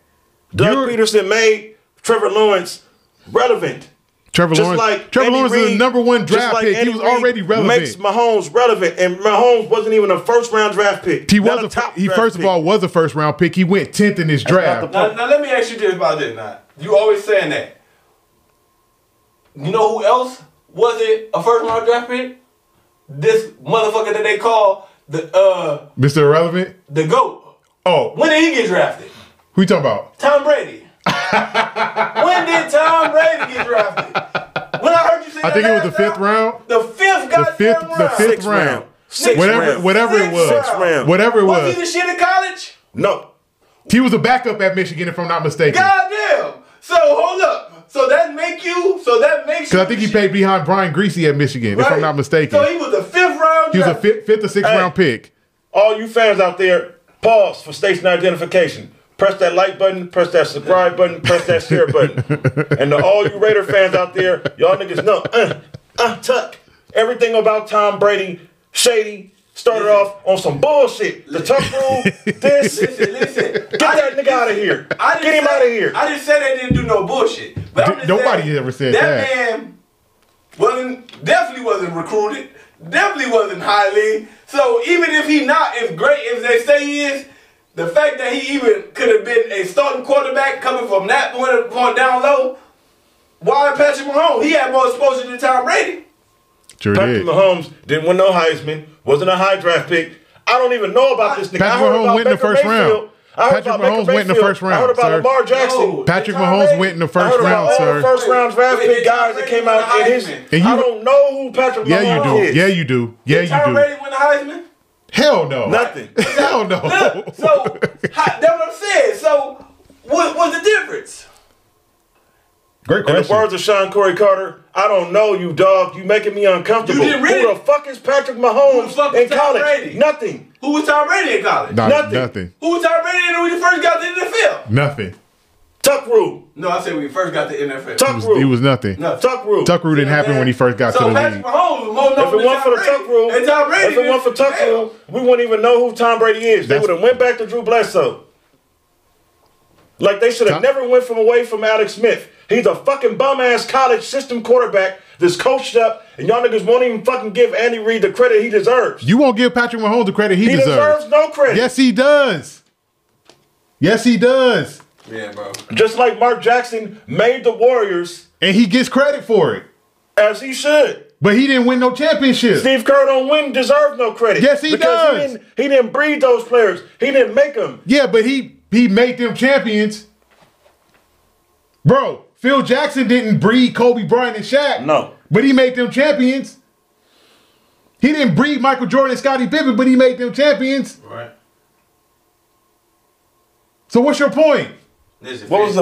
Speaker 2: Doug Peterson made Trevor Lawrence relevant.
Speaker 1: Trevor Lawrence is the number one draft pick. He was already relevant.
Speaker 2: Makes Mahomes relevant, and Mahomes wasn't even a first round draft pick.
Speaker 1: He first of all was a first round pick. He went 10th in his draft.
Speaker 3: Now let me ask you this about this. Now you always saying that. You know who else wasn't a first round draft pick? This motherfucker that they call the
Speaker 1: Mr. Irrelevant,
Speaker 3: the GOAT.
Speaker 1: Oh,
Speaker 3: when did he get drafted?
Speaker 1: Who you talking about?
Speaker 3: Tom Brady. When did Tom Brady get drafted? When I heard you say
Speaker 1: I think it was the fifth round.
Speaker 3: The fifth goddamn round.
Speaker 1: The fifth round. Whatever it was. Whatever it was.
Speaker 3: Was he the shit in college?
Speaker 2: No.
Speaker 1: He was a backup at Michigan, if I'm not mistaken.
Speaker 3: Goddamn. So hold up. So that makes you.
Speaker 1: Because I think he played behind Brian Greasy at Michigan, right, if I'm not mistaken.
Speaker 3: So he was the fifth round.
Speaker 1: He was a fifth or sixth round pick.
Speaker 2: All you fans out there, pause for station identification. Press that like button, press that subscribe button, press that share button. And to all you Raider fans out there, y'all niggas know, Tuck. Everything about Tom Brady, shady, started off on some bullshit. The Tuck rule, this. Listen. Get that nigga out of here. Get him out of here.
Speaker 3: I didn't say they didn't do no bullshit. But
Speaker 1: nobody ever said that.
Speaker 3: That man definitely wasn't recruited, definitely wasn't highly. So even if he not as great as they say he is, the fact that he even could have been a starting quarterback coming from that point down low, why Patrick Mahomes? He had more exposure than Tom Brady.
Speaker 2: Patrick Mahomes didn't win no Heisman, wasn't a high draft pick. I don't even know about this nigga.
Speaker 1: Patrick Mahomes went in the first round. Patrick Mahomes went in the first round.
Speaker 2: I heard about Lamar Jackson.
Speaker 1: No, Patrick Mahomes went in the first round, sir.
Speaker 2: All the first round draft pick guys that came out in his. I don't know who Patrick Mahomes is.
Speaker 1: Yeah, you do.
Speaker 3: Did Tom Brady win the Heisman?
Speaker 1: Hell no.
Speaker 2: Nothing.
Speaker 1: Hell no.
Speaker 3: Look, so that's what I'm saying. So what was the difference?
Speaker 1: Great question.
Speaker 2: In the words of Sean Corey Carter, I don't know you, dog. You making me uncomfortable.
Speaker 3: You didn't read
Speaker 2: Who the fuck is Patrick Mahomes in college?
Speaker 3: Brady?
Speaker 2: Nothing.
Speaker 3: Who was Tom Brady in college?
Speaker 1: Nothing.
Speaker 3: Who was Tom Brady when we first got to the NFL?
Speaker 1: Nothing.
Speaker 2: Tuck rule.
Speaker 3: No, I said when we first got to the NFL.
Speaker 2: Tuck rule.
Speaker 1: He was nothing.
Speaker 2: Tuck rule.
Speaker 1: Tuck rule didn't happen when he first got to the league.
Speaker 3: Patrick Mahomes was more known
Speaker 2: if it weren't for the Tuck rule,
Speaker 3: and Tom Brady,
Speaker 2: if it weren't for Tuck rule, we wouldn't even know who Tom Brady is. They would have went back to Drew Bledsoe. Like they should have never went away from Alex Smith. He's a fucking bum-ass college system quarterback that's coached up, and y'all niggas won't even fucking give Andy Reid the credit he deserves.
Speaker 1: You won't give Patrick Mahomes the credit he deserves.
Speaker 2: He deserves no credit.
Speaker 1: Yes, he does. Yes, he does.
Speaker 3: Yeah, bro.
Speaker 2: Just like Mark Jackson made the Warriors.
Speaker 1: And he gets credit for it.
Speaker 2: As he should.
Speaker 1: But he didn't win no championship.
Speaker 2: Steve Kerr don't deserve no credit.
Speaker 1: Yes, he does.
Speaker 2: He didn't breed those players. He didn't make them.
Speaker 1: Yeah, but he made them champions. Bro, Phil Jackson didn't breed Kobe Bryant and Shaq.
Speaker 2: No.
Speaker 1: But he made them champions. He didn't breed Michael Jordan and Scottie Pippen, but he made them champions.
Speaker 3: Right.
Speaker 1: So what's your point?
Speaker 2: What was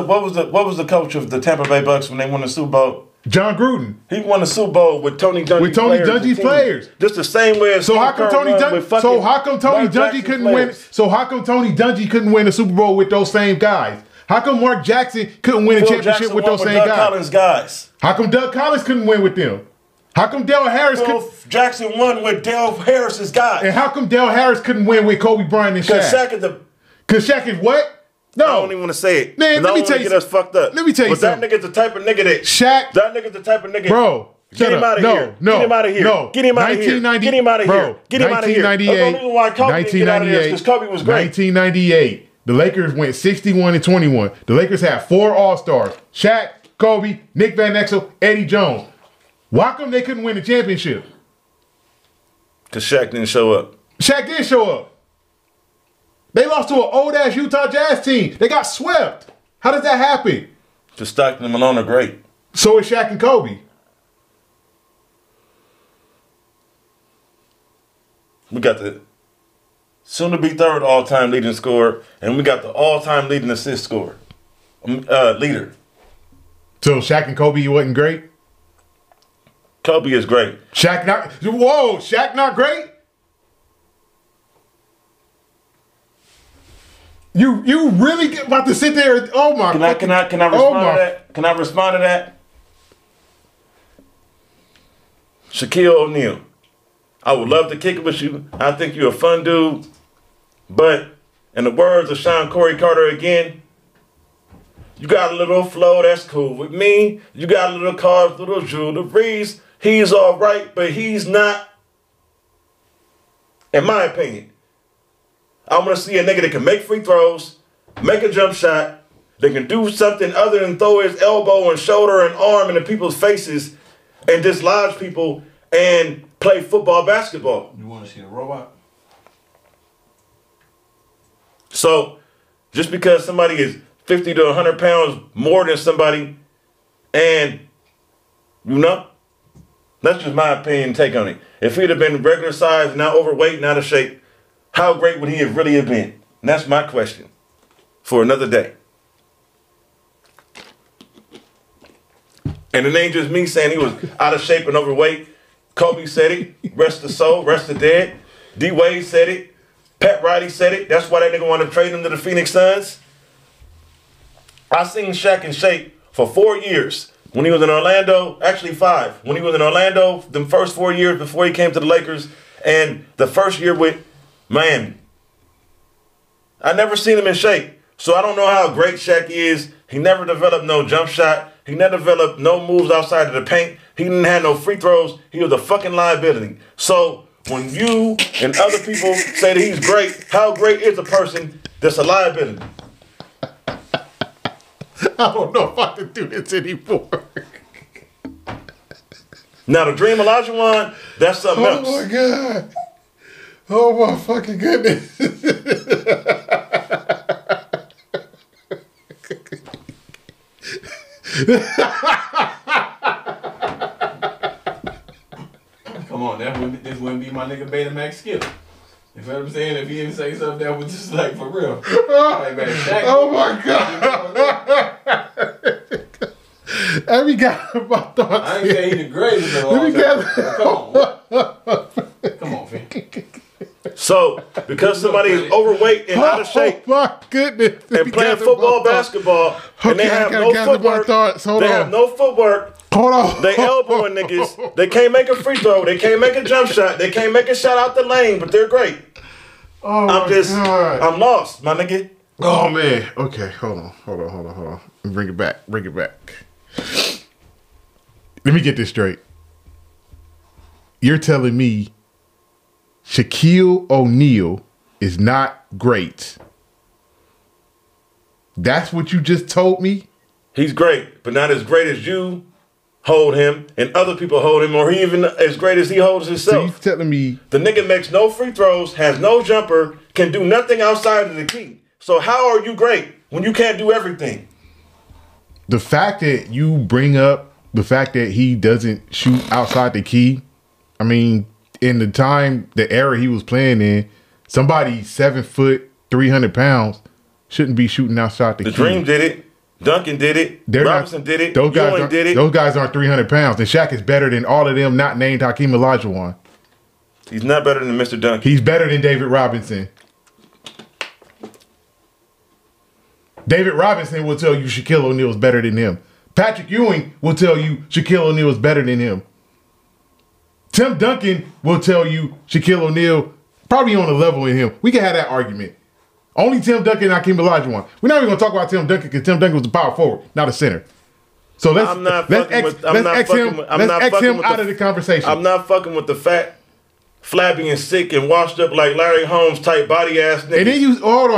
Speaker 2: the coach of the Tampa Bay Bucks when they won the Super Bowl?
Speaker 1: John Gruden.
Speaker 2: He won the Super Bowl with Tony Dungy's
Speaker 1: with Tony Dungy's players.
Speaker 2: Just the same way as
Speaker 1: so how come Tony Dungy couldn't win? So how come Tony Dungy couldn't win a Super Bowl with those same guys? How come Mark Jackson couldn't win a championship with those same guys? How come Doug Collins couldn't win with them? How come Dale Harris
Speaker 2: Jackson won with Dale Harris's guys?
Speaker 1: And how come Dale Harris couldn't win with Kobe Bryant and Shaq? Because Shaq is what? No.
Speaker 2: I don't even want to say it.
Speaker 1: Man, let me tell you.
Speaker 2: Get us fucked up.
Speaker 1: Let me tell you something.
Speaker 2: That nigga's the type of nigga that
Speaker 1: Shaq.
Speaker 2: That nigga's the type of nigga.
Speaker 1: Bro.
Speaker 2: Get him out of here. Get him out of here.
Speaker 1: No.
Speaker 2: Get him out of here. Get him out of here. Get him out of here.
Speaker 1: 1998.
Speaker 2: Kobe was great.
Speaker 1: 1998. The Lakers went 61-21. The Lakers had 4 All-Stars. Shaq, Kobe, Nick Van Exel, Eddie Jones. Why come they couldn't win the championship?
Speaker 2: Because Shaq didn't show up.
Speaker 1: Shaq did show up. They lost to an old-ass Utah Jazz team. They got swept. How does that happen?
Speaker 2: Just Stockton and Malone are great.
Speaker 1: So is Shaq and Kobe.
Speaker 2: We got the soon-to-be third all-time leading scorer, and we got the all-time leading assist scorer. Leader.
Speaker 1: So Shaq and Kobe wasn't great?
Speaker 2: Kobe is great.
Speaker 1: Shaq not great? You really about to sit there? Oh my!
Speaker 2: Can I respond to that? Can I respond to that? Shaquille O'Neal, I would love to kick it with you. I think you're a fun dude, but in the words of Sean Corey Carter again, you got a little flow, that's cool with me. You got a little cars, little jewelries. He's all right, but he's not. In my opinion, I want to see a nigga that can make free throws, make a jump shot, that can do something other than throw his elbow and shoulder and arm into people's faces and dislodge people and play football, basketball.
Speaker 3: You want to see the robot?
Speaker 2: So, just because somebody is 50 to 100 pounds more than somebody, and, you know, that's just my opinion take on it. If he'd have been regular size, not overweight, not out of shape, how great would he have really have been? And that's my question for another day. And it ain't just me saying he was out of shape and overweight. Kobe said it. Rest the soul, rest the dead. D. Wade said it. Pat Riley said it. That's why that nigga wanted to trade him to the Phoenix Suns. I seen Shaq in shape for 4 years. When he was in Orlando, actually 5. When he was in Orlando, the first 4 years before he came to the Lakers, and the first year with Miami. I never seen him in shape. So I don't know how great Shaq is. He never developed no jump shot. He never developed no moves outside of the paint. He didn't have no free throws. He was a fucking liability. So when you and other people say that he's great, how great is a person that's a liability?
Speaker 1: I don't know if I can do this anymore.
Speaker 2: Now the Dream Olajuwon, that's something else.
Speaker 1: Oh my God. Oh my fucking goodness.
Speaker 3: Come on, this wouldn't be my nigga Betamax Skip. You know what I'm saying? If he didn't say something that was just like for real. Like, man, Shaq,
Speaker 1: oh my God. Every guy about thoughts.
Speaker 3: I ain't say he the greatest of all
Speaker 1: Let me
Speaker 3: time.
Speaker 1: get
Speaker 3: Come on, fam.
Speaker 2: So, because somebody is overweight and out of shape
Speaker 1: Oh my goodness.
Speaker 2: and playing football, basketball, and they have no footwork, have no footwork,
Speaker 1: hold on.
Speaker 2: they elbowing niggas, they can't make a free throw, they can't make a jump shot, they can't make a shot out the lane, but they're great.
Speaker 1: Oh
Speaker 2: I'm I'm lost, my nigga.
Speaker 1: Oh man. Okay, hold on. Bring it back. Let me get this straight. You're telling me Shaquille O'Neal is not great. That's what you just told me?
Speaker 2: He's great, but not as great as you hold him and other people hold him, or even as great as he holds himself.
Speaker 1: So you telling me
Speaker 2: the nigga makes no free throws, has no jumper, can do nothing outside of the key. So how are you great when you can't do everything?
Speaker 1: the fact that you bring up the fact that he doesn't shoot outside the key, I mean, in the era he was playing in, somebody 7 foot, 300 pounds shouldn't be shooting outside the key.
Speaker 2: The Dream did it. Duncan did it. Robinson did it.
Speaker 1: Those guys
Speaker 2: did it.
Speaker 1: Those guys aren't 300 pounds. And Shaq is better than all of them not named Hakeem Olajuwon.
Speaker 2: He's not better than Mr. Duncan.
Speaker 1: He's better than David Robinson. David Robinson will tell you Shaquille O'Neal is better than him. Patrick Ewing will tell you Shaquille O'Neal is better than him. Tim Duncan will tell you Shaquille O'Neal probably on a level with him. We can have that argument. Only Tim Duncan and Hakeem Olajuwon. We're not even going to talk about Tim Duncan because Tim Duncan was a power forward, not a center. So let's X him out of the conversation.
Speaker 2: I'm not fucking with the fat, flabby and sick and washed up like Larry Holmes type body ass nigga.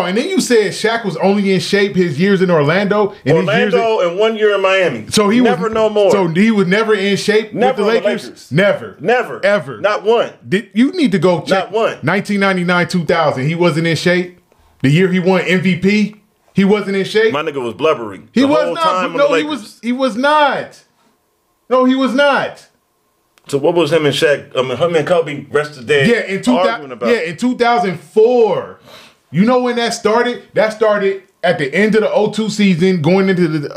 Speaker 1: And then you said Shaq was only in shape his years in Orlando. And
Speaker 2: and 1 year in Miami.
Speaker 1: So he
Speaker 2: never
Speaker 1: was
Speaker 2: no more.
Speaker 1: So he was never in shape with the Lakers? Never.
Speaker 2: Ever. Not one.
Speaker 1: You need to go check.
Speaker 2: Not one.
Speaker 1: 1999, 2000. He wasn't in shape. The year he won MVP, he wasn't in shape.
Speaker 2: My nigga was blubbering.
Speaker 1: He was not. No, he was not. No, he was not.
Speaker 2: So what was him and Shaq? Him and Kobe rested there.
Speaker 1: Yeah, in 2004. You know when that started? That started at the end of the 02 season, going into the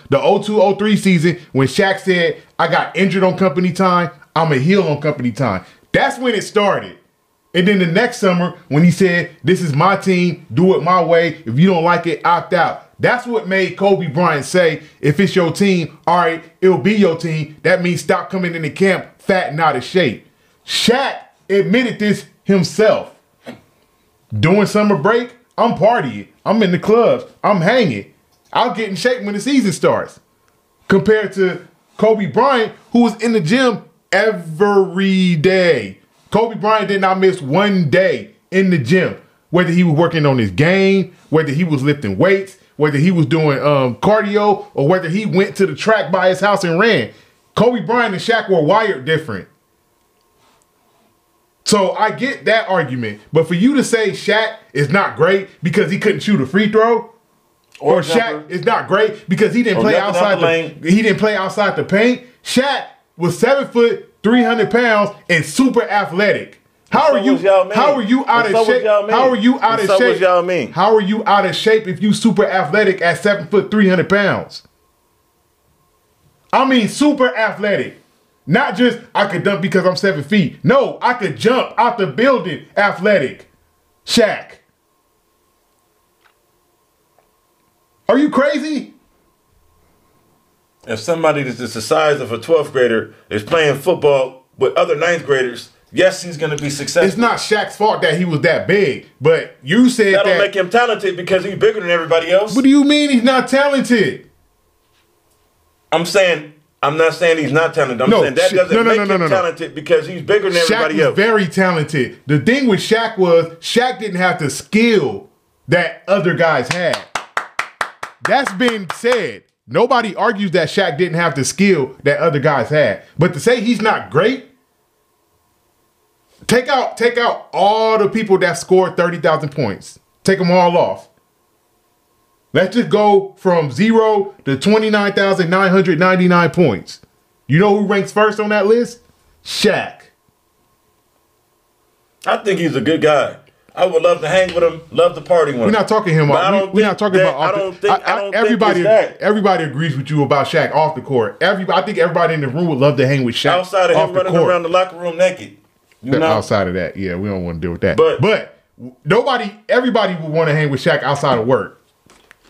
Speaker 1: 02-03 season, when Shaq said, "I got injured on company time. I'm a heel on company time." That's when it started. And then the next summer, when he said, "This is my team. Do it my way. If you don't like it, opt out." That's what made Kobe Bryant say, "If it's your team, all right, it'll be your team. That means stop coming into camp fat and out of shape." Shaq admitted this himself. During summer break, I'm partying. I'm in the clubs. I'm hanging. I'll get in shape when the season starts. Compared to Kobe Bryant, who was in the gym every day. Kobe Bryant did not miss one day in the gym. Whether he was working on his game, whether he was lifting weights, whether he was doing cardio, or whether he went to the track by his house and ran. Kobe Bryant and Shaq were wired different. So I get that argument. But for you to say Shaq is not great because he couldn't shoot a free throw, or Shaq is not great because he didn't play outside the paint. Shaq was 7 foot, 300 pounds, and super athletic. How are you out of shape? How are you out of shape? How are you out of shape if you super athletic at 7 foot, 300 pounds? I mean super athletic. Not just I could dunk because I'm 7 feet. No, I could jump out the building athletic. Shaq. Are you crazy?
Speaker 2: If somebody that's the size of a 12th grader is playing football with other 9th graders, yes, he's going to be successful.
Speaker 1: It's not Shaq's fault that he was that big, but you said that.
Speaker 2: That'll make him talented because he's bigger than everybody else.
Speaker 1: What do you mean he's not talented?
Speaker 2: I'm not saying he's not talented. I'm saying that doesn't make him talented because he's bigger than everybody else.
Speaker 1: Shaq was very talented. The thing with Shaq was Shaq didn't have the skill that other guys had. That's been said. Nobody argues that Shaq didn't have the skill that other guys had. But to say he's not great, take out all the people that scored 30,000 points. Take them all off. Let's just go from 0 to 29,999 points. You know who ranks first on that list? Shaq.
Speaker 2: I think he's a good guy. I would love to hang with him, love to party with him.
Speaker 1: We're not talking him. We're not talking about. Everybody agrees with you about Shaq off the court. I think everybody in the room would love to hang with Shaq.
Speaker 2: Outside of him running around the locker room naked.
Speaker 1: Outside of that, yeah, we don't want to deal with that. But everybody would want to hang with Shaq outside of work.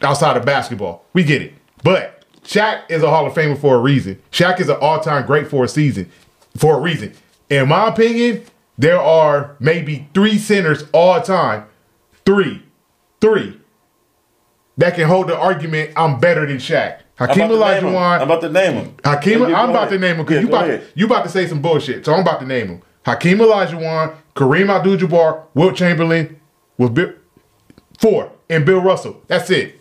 Speaker 1: Outside of basketball. We get it. But Shaq is a Hall of Famer for a reason. Shaq is an all-time great for a reason. In my opinion, there are maybe 3 centers all time. Three. That can hold the argument, I'm better than Shaq. Hakeem Olajuwon.
Speaker 2: I'm about to name him.
Speaker 1: I'm about to name him because you about to say some bullshit. So I'm about to name him. Hakeem Olajuwon, Kareem Abdul-Jabbar, Wilt Chamberlain, with 4, and Bill Russell. That's it.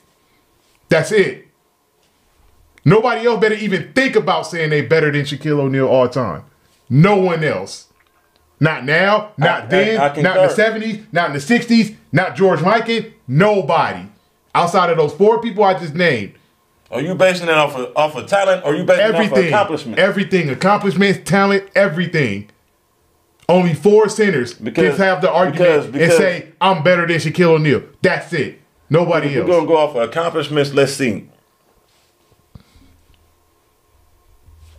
Speaker 1: Nobody else better even think about saying they better than Shaquille O'Neal all time. No one else. Not now, not then, not in the 70s, not in the 60s, not George Michael, nobody. Outside of those 4 people I just named.
Speaker 2: Are you basing it off of talent or are you basing it off of accomplishment?
Speaker 1: Everything. Accomplishments, talent, everything. Only 4 centers can have the argument and say, I'm better than Shaquille O'Neal. That's it. Nobody else.
Speaker 2: We're going to go off of accomplishments. Let's see.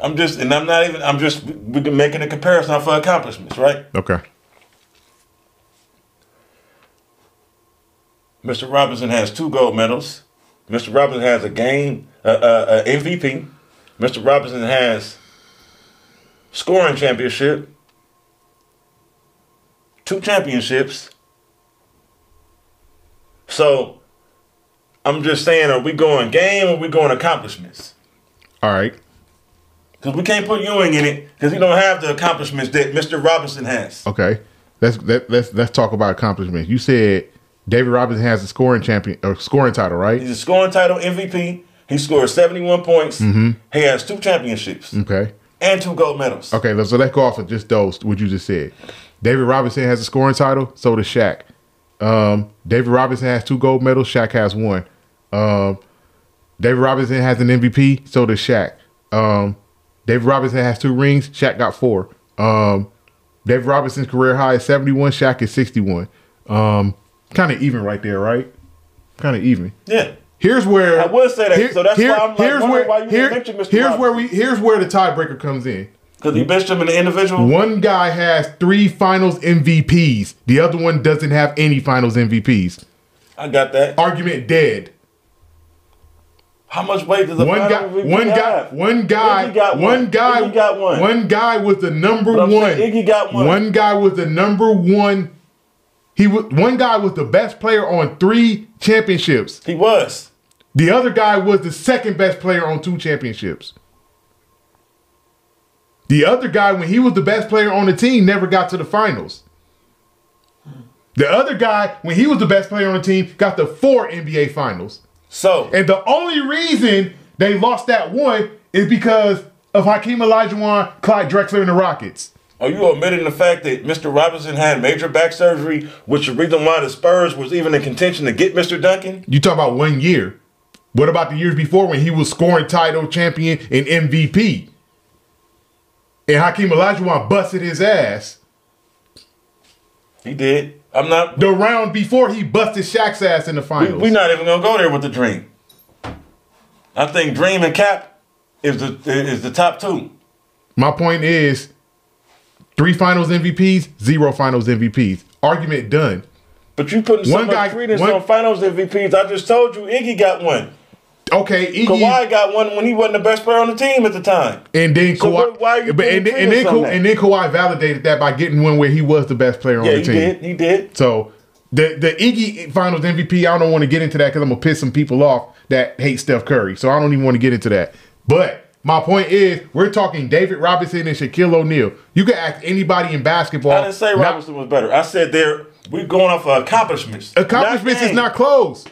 Speaker 2: We're making a comparison off of accomplishments, right?
Speaker 1: Okay.
Speaker 2: Mr. Robinson has 2 gold medals. Mr. Robinson has a MVP. Mr. Robinson has scoring championship, 2 championships. So I'm just saying, are we going game or are we going accomplishments?
Speaker 1: All right.
Speaker 2: Because we can't put Ewing in it because he don't have the accomplishments that Mr. Robinson has.
Speaker 1: Okay. Let's talk about accomplishments. You said David Robinson has a scoring title, right?
Speaker 2: He's a scoring title MVP. He scored 71 points. Mm-hmm. He has 2 championships.
Speaker 1: Okay.
Speaker 2: And 2 gold medals.
Speaker 1: Okay, so let's go off of just those, what you just said. David Robinson has a scoring title, so does Shaq. David Robinson has 2 gold medals. Shaq has 1. David Robinson has an MVP. So does Shaq. David Robinson has 2 rings. Shaq got 4. David Robinson's career high is 71. Shaq is 61. Kind of even right there, right? Kind of even.
Speaker 2: Yeah.
Speaker 1: Here's where
Speaker 2: I would say that. So that's why I'm like, why you didn't mention Mr. Robinson.
Speaker 1: Here's where the tiebreaker comes in.
Speaker 2: Because he benched him in the individual.
Speaker 1: One guy has 3 finals MVPs. The other one doesn't have any finals MVPs.
Speaker 2: I got that.
Speaker 1: Argument dead.
Speaker 2: How much weight does the
Speaker 1: One guy was the number one.
Speaker 2: Iggy got one.
Speaker 1: One guy was the number one. One guy was the best player on 3 championships.
Speaker 2: He was.
Speaker 1: The other guy was the second best player on 2 championships. The other guy, when he was the best player on the team, never got to the finals. The other guy, when he was the best player on the team, got to 4 NBA finals. And the only reason they lost that one is because of Hakeem Olajuwon, Clyde Drexler, and the Rockets.
Speaker 2: Are you omitting the fact that Mr. Robinson had major back surgery, which is the reason why the Spurs was even in contention to get Mr. Duncan?
Speaker 1: You talk about 1 year. What about the years before when he was scoring title champion and MVP? And Hakeem Olajuwon busted his ass.
Speaker 2: He did. I'm not.
Speaker 1: The round before he busted Shaq's ass in the finals.
Speaker 2: We're not even gonna go there with the Dream. I think Dream and Cap is the top 2.
Speaker 1: My point is 3 finals MVPs, 0 finals MVPs. Argument done.
Speaker 2: But you putting so much credence on finals MVPs. I just told you Iggy got 1.
Speaker 1: Okay, Iggy.
Speaker 2: Kawhi got 1 when he wasn't the best player on the team at the time.
Speaker 1: And then Kawhi,
Speaker 2: why are you and
Speaker 1: then Kawhi validated that by getting 1 where he was the best player on the team.
Speaker 2: He did.
Speaker 1: So the Iggy Finals MVP, I don't want to get into that because I'm gonna piss some people off that hate Steph Curry. So I don't even want to get into that. But my point is, we're talking David Robinson and Shaquille O'Neal. You can ask anybody in basketball.
Speaker 2: I didn't say Robinson was better. I said we're going off of accomplishments.
Speaker 1: Accomplishments is not close.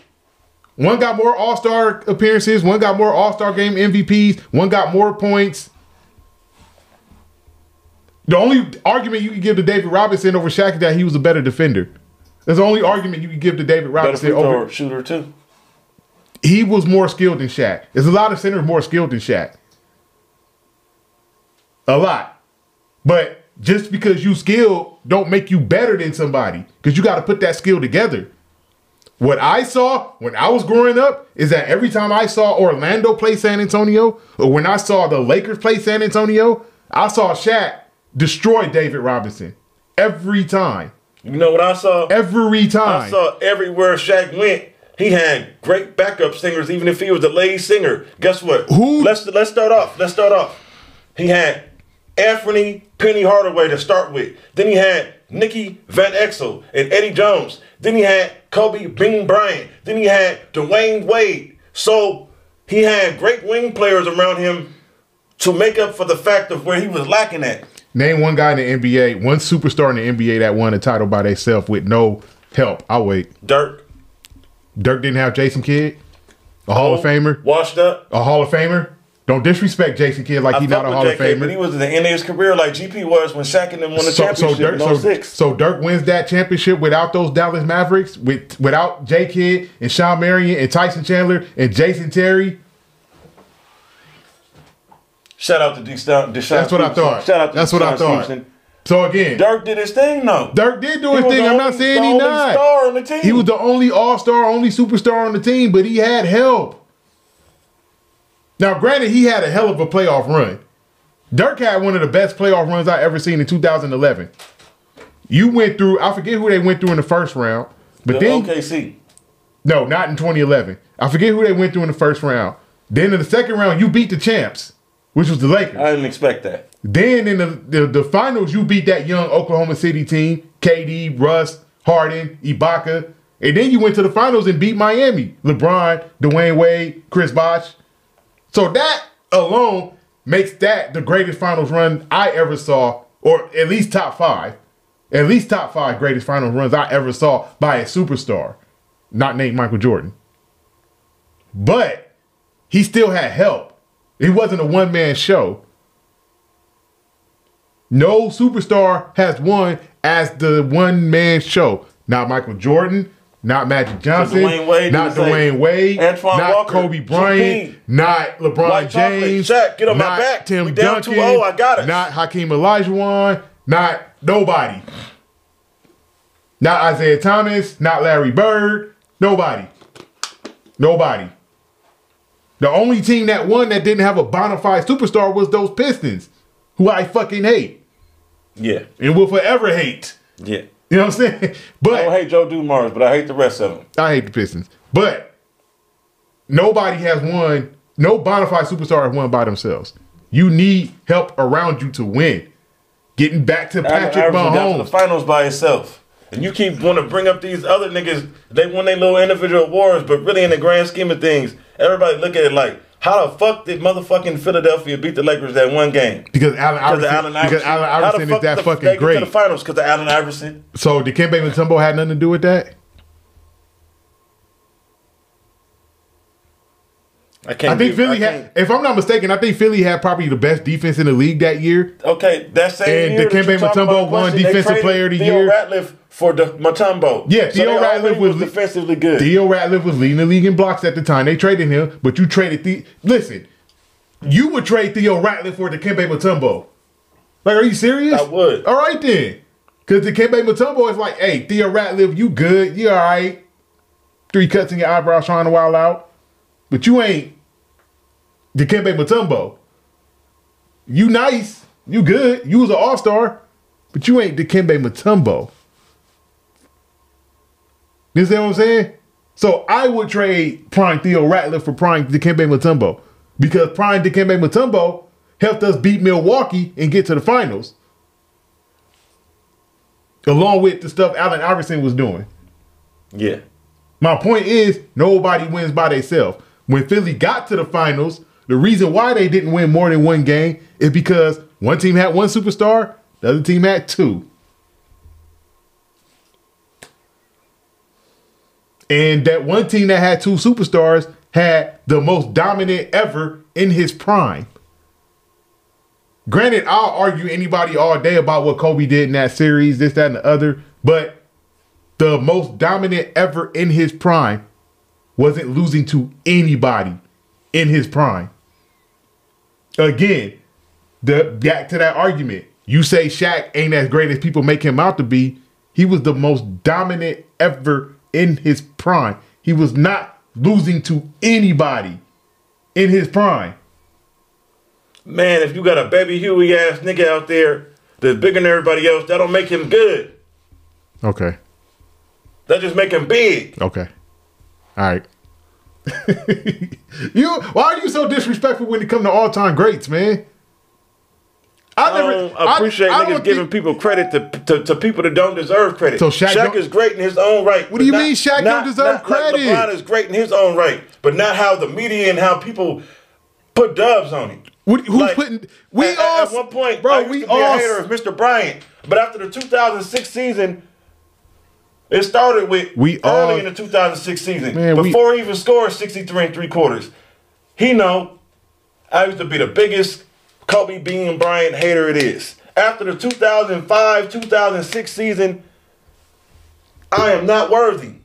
Speaker 1: One got more All-Star appearances. One got more All-Star game MVPs. One got more points. The only argument you can give to David Robinson over Shaq is that he was a better defender. That's the only argument you can give to David Robinson over
Speaker 2: shooter too.
Speaker 1: He was more skilled than Shaq. There's a lot of centers more skilled than Shaq. A lot. But just because you skilled don't make you better than somebody. Because you got to put that skill together. What I saw when I was growing up is that every time I saw Orlando play San Antonio, or when I saw the Lakers play San Antonio, I saw Shaq destroy David Robinson. Every time.
Speaker 2: You know what I saw?
Speaker 1: Every time.
Speaker 2: I saw everywhere Shaq went, he had great backup singers, even if he was the lead singer. Guess what?
Speaker 1: Who?
Speaker 2: Let's start off. He had Anthony Penny Hardaway to start with. Then he had Nicky Van Exel and Eddie Jones. Then he had Kobe Bean Bryant. Then he had Dwayne Wade. So he had great wing players around him to make up for the fact of where he was lacking at.
Speaker 1: Name one guy in the NBA, one superstar in the NBA that won a title by themselves with no help. I'll wait.
Speaker 2: Dirk.
Speaker 1: Dirk didn't have Jason Kidd? A Hall of Famer?
Speaker 2: Washed up.
Speaker 1: A Hall of Famer? Don't disrespect Jason Kidd like he's not a Hall of Famer.
Speaker 2: But he was at the end of his career like GP was when Shaq and them won the championship in 06.
Speaker 1: So Dirk wins that championship without those Dallas Mavericks, without J. Kidd and Sean Marion and Tyson Chandler and Jason Terry.
Speaker 2: Shout out to Deshaun.
Speaker 1: That's what I thought.
Speaker 2: Shout out to
Speaker 1: That's what I thought.
Speaker 2: Stevenson.
Speaker 1: So again,
Speaker 2: Dirk did his thing though.
Speaker 1: Dirk did do his thing. I'm not saying he not.
Speaker 2: Star on the team.
Speaker 1: He was the only all-star, only superstar on the team, but he had help. Now, granted, he had a hell of a playoff run. Dirk had one of the best playoff runs I ever seen in 2011. You went through, I forget who they went through in the first round. But then
Speaker 2: OKC.
Speaker 1: No, not in 2011. I forget who they went through in the first round. Then in the second round, you beat the champs, which was the Lakers.
Speaker 2: I didn't expect that.
Speaker 1: Then in the finals, you beat that young Oklahoma City team, KD, Russ, Harden, Ibaka. And then you went to the finals and beat Miami. LeBron, Dwayne Wade, Chris Bosh. So that alone makes that the greatest finals run I ever saw, or at least top 5. At least top 5 greatest finals runs I ever saw by a superstar, not named Michael Jordan. But he still had help. It wasn't a one-man show. No superstar has won as the one-man show. not Michael Jordan, not Magic Johnson,
Speaker 2: Dwayne Wade
Speaker 1: not Dwayne Wade,
Speaker 2: Antoine
Speaker 1: not
Speaker 2: Walker,
Speaker 1: Kobe Bryant,
Speaker 2: GP,
Speaker 1: not LeBron
Speaker 2: White Chocolate,
Speaker 1: James,
Speaker 2: Shaq, get on my
Speaker 1: not
Speaker 2: back.
Speaker 1: Tim
Speaker 2: We down
Speaker 1: Duncan,
Speaker 2: 2-0, I got it.
Speaker 1: not Hakeem Olajuwon, not nobody. Not Isaiah Thomas, not Larry Bird, nobody. Nobody. The only team that won that didn't have a bona fide superstar was those Pistons, who I fucking hate.
Speaker 2: Yeah.
Speaker 1: And will forever hate.
Speaker 2: Yeah.
Speaker 1: You know what I'm saying? But
Speaker 2: I don't hate Joe Dumars, but I hate the rest of them.
Speaker 1: I hate the Pistons. But nobody has won, no bona fide superstar has won by themselves. You need help around you to win. Getting back to Patrick
Speaker 2: Allen Iverson got to the
Speaker 1: Mahomes.
Speaker 2: finals by himself. And you keep want to bring up these other niggas. They won their little individual awards, but really in the grand scheme of things, everybody look at it like, how the fuck did motherfucking Philadelphia beat the Lakers that one game?
Speaker 1: Because Allen Iverson, is that fucking great.
Speaker 2: To the finals because of Allen Iverson.
Speaker 1: So Dikembe Mutombo had nothing to do with that? I think Philly had, if I'm not mistaken, I think Philly had probably the best defense in the league that year.
Speaker 2: Okay, that same year.
Speaker 1: And Dikembe Mutombo won Defensive Player of the Year.
Speaker 2: Ratliff for the Mutombo.
Speaker 1: Yeah, Theo Ratliff was
Speaker 2: defensively good.
Speaker 1: Theo Ratliff was leading the league in blocks at the time. They traded him, but you traded listen, you would trade Theo Ratliff for Dikembe Mutombo. Like, are you serious?
Speaker 2: I would.
Speaker 1: All right then. Because Dikembe Mutombo is like, hey, Theo Ratliff, you good. You all right. 3 cuts in your eyebrows trying to wild out. But you ain't Dikembe Mutombo. You nice. You good. You was an all-star. But you ain't Dikembe Mutombo. You see what I'm saying? So I would trade prime Theo Ratliff for prime Dikembe Mutombo. Because prime Dikembe Mutombo helped us beat Milwaukee and get to the finals. Along with the stuff Allen Iverson was doing.
Speaker 2: Yeah.
Speaker 1: My point is, nobody wins by themselves. When Philly got to the finals, the reason why they didn't win more than one game is because one team had one superstar, the other team had 2. And that one team that had 2 superstars had the most dominant ever in his prime. Granted, I'll argue anybody all day about what Kobe did in that series, this, that, and the other, but the most dominant ever in his prime wasn't losing to anybody in his prime. Again, back to that argument. You say Shaq ain't as great as people make him out to be. He was the most dominant ever in his prime. He was not losing to anybody in his prime.
Speaker 2: Man, if you got a baby Huey ass nigga out there that's bigger than everybody else, that don't make him good.
Speaker 1: Okay.
Speaker 2: That just make him big.
Speaker 1: Okay. All right. Why are you so disrespectful when it comes to all-time greats, man?
Speaker 2: I appreciate niggas giving people credit to people that don't deserve credit.
Speaker 1: So
Speaker 2: Shaq is great in his own right.
Speaker 1: What do you mean Shaq don't deserve credit?
Speaker 2: Like LeBron is great in his own right, but not how the media and how people put dubs on him.
Speaker 1: Who's putting?
Speaker 2: At one point, bro, I used to be a hater of Mr. Bryant, but after the 2006 season, it started with early in the 2006 season. Man, before he even scored 63 3/4. He know I used to be the biggest Kobe Bean Bryant hater it is. After the 2005-2006 season, I am not worthy.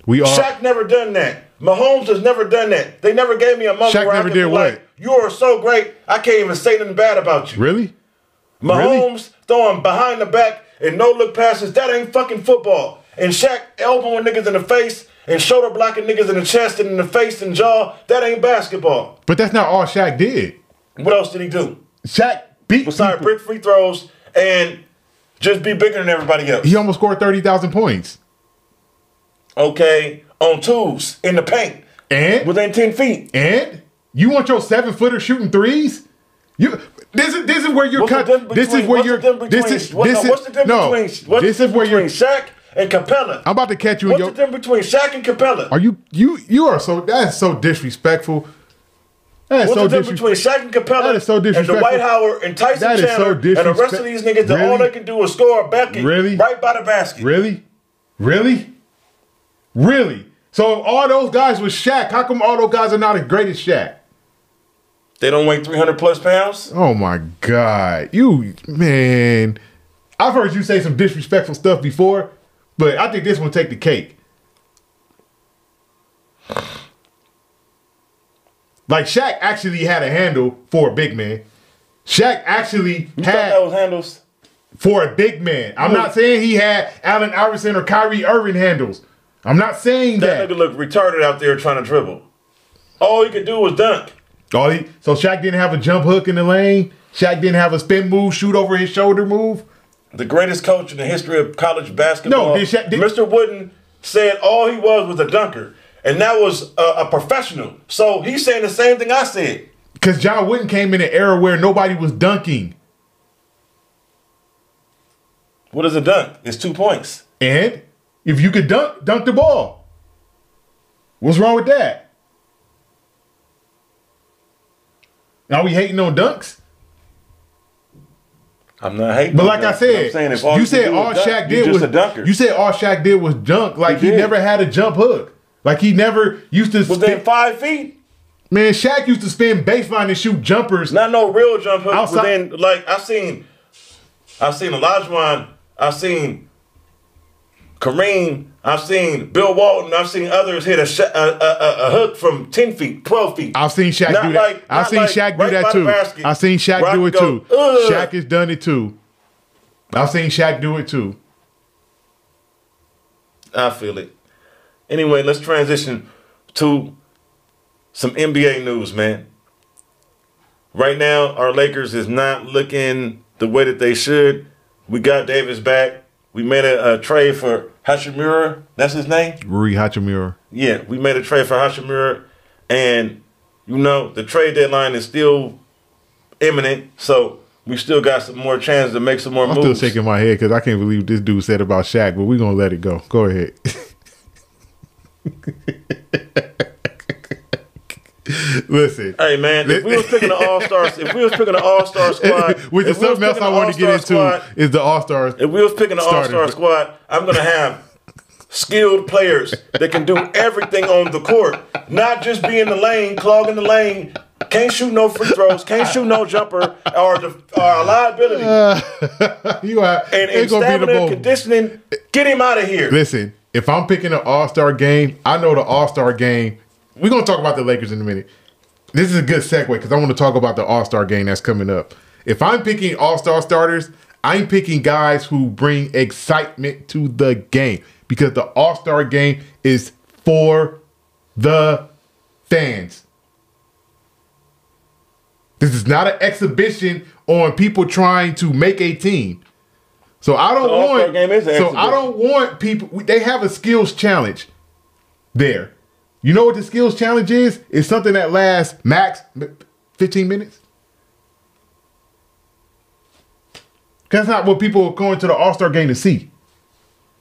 Speaker 2: Shaq never done that. Mahomes has never done that. They never gave me a moment where I could be like, you are so great, I can't even say nothing bad about you.
Speaker 1: Really?
Speaker 2: Mahomes throwing behind the back and no-look passes, that ain't fucking football. And Shaq elbowing niggas in the face and shoulder blocking niggas in the chest and in the face and jaw, that ain't basketball.
Speaker 1: But that's not all Shaq did.
Speaker 2: What else did he do?
Speaker 1: Shaq beat
Speaker 2: besides brick free throws and just be bigger than everybody else.
Speaker 1: He almost scored 30,000 points.
Speaker 2: Okay, on twos in the paint.
Speaker 1: And?
Speaker 2: Within 10 feet.
Speaker 1: And? You want your 7-footer shooting threes? This is where you're cut. This is where you're. This is
Speaker 2: what's the difference between Shaq and Capella?
Speaker 1: I'm about to catch you.
Speaker 2: What's the difference between Shaq and Capella?
Speaker 1: Are you are so that's so disrespectful.
Speaker 2: What's the difference between Shaq and Capella?
Speaker 1: That is so disrespectful.
Speaker 2: And Dwight Howard and Tyson Chandler and the rest of these niggas that all they can do is score a bucket right by the basket.
Speaker 1: Really? So if all those guys was Shaq, how come all those guys are not as great as Shaq?
Speaker 2: They don't weigh 300 plus pounds?
Speaker 1: Oh my God. Man. I've heard you say some disrespectful stuff before, But I think this one take the cake. Like Shaq actually had a handle for a big man. Shaq actually
Speaker 2: You
Speaker 1: had
Speaker 2: thought that was handles?
Speaker 1: for a big man. I'm not saying he had Allen Iverson or Kyrie Irving handles. I'm not saying
Speaker 2: That
Speaker 1: that.
Speaker 2: nigga looked retarded out there trying to dribble. All he could do was dunk.
Speaker 1: So Shaq didn't have a jump hook in the lane. Shaq didn't have a spin move, shoot over his shoulder move.
Speaker 2: The greatest coach in the history of college basketball.
Speaker 1: No,
Speaker 2: Mr. Wooden said all he was a dunker. And that was a professional. So he's saying the same thing I said.
Speaker 1: Because John Wooden came in an era where nobody was dunking.
Speaker 2: What is a dunk? It's 2 points.
Speaker 1: And if you could dunk the ball. What's wrong with that? Are we hating on dunks?
Speaker 2: I'm not hating.
Speaker 1: But like I said,
Speaker 2: I'm saying if all
Speaker 1: you said all
Speaker 2: dunk,
Speaker 1: Shaq
Speaker 2: you're
Speaker 1: did
Speaker 2: just
Speaker 1: was
Speaker 2: a dunker.
Speaker 1: You said all Shaq did was dunk. Like he
Speaker 2: did.
Speaker 1: never had a jump hook. Like he never used to
Speaker 2: Within 5 feet?
Speaker 1: Man, Shaq used to spin baseline and shoot jumpers.
Speaker 2: Not no real jump hook.
Speaker 1: Outside-
Speaker 2: Within, like I've seen Olajuwon, I've seen Kareem, I've seen Bill Walton, I've seen others hit a hook from 10 feet, 12 feet.
Speaker 1: I've seen Shaq
Speaker 2: Not
Speaker 1: do that.
Speaker 2: like-
Speaker 1: I've
Speaker 2: not
Speaker 1: seen
Speaker 2: like
Speaker 1: Shaq do
Speaker 2: right
Speaker 1: that
Speaker 2: by the
Speaker 1: too.
Speaker 2: basket.
Speaker 1: I've seen Shaq
Speaker 2: Where I
Speaker 1: do it
Speaker 2: can
Speaker 1: too.
Speaker 2: go, ugh.
Speaker 1: Shaq has done it too. I've seen Shaq do it too.
Speaker 2: I feel it. Anyway, let's transition to some NBA news, man. Right now, our Lakers is not looking the way that they should. We got Davis back. We made a trade for Hachimura. That's his name?
Speaker 1: Rui Hachimura.
Speaker 2: Yeah, we made a trade for Hachimura. And, you know, the trade deadline is still imminent. So we still got some more chance to make some more
Speaker 1: I'm
Speaker 2: moves.
Speaker 1: still shaking my head because I can't believe this dude said about Shaq, but we're going to let it go. Go ahead. Listen.
Speaker 2: Hey man, if we was picking an all-star squad,
Speaker 1: Which is something else I want to get into is the all-star.
Speaker 2: If we was picking an all-star squad, I'm gonna have skilled players that can do everything on the court, not just be in the lane, clogging the lane, can't shoot no free throws, can't shoot no jumper, or a liability.
Speaker 1: You are.
Speaker 2: And stamina, conditioning, get him out of here.
Speaker 1: Listen, if I'm picking an all-star game, I know the all-star game. We're going to talk about the Lakers in a minute. This is a good segue because I want to talk about the all-star game that's coming up. If I'm picking all-star starters, I'm picking guys who bring excitement to the game because the all-star game is for the fans. This is not an exhibition on people trying to make a team. So I don't want.
Speaker 2: Game is an
Speaker 1: so I don't want people. They have a skills challenge there. You know what the skills challenge is? It's something that lasts max 15 minutes. That's not what people are going to the All-Star game to see.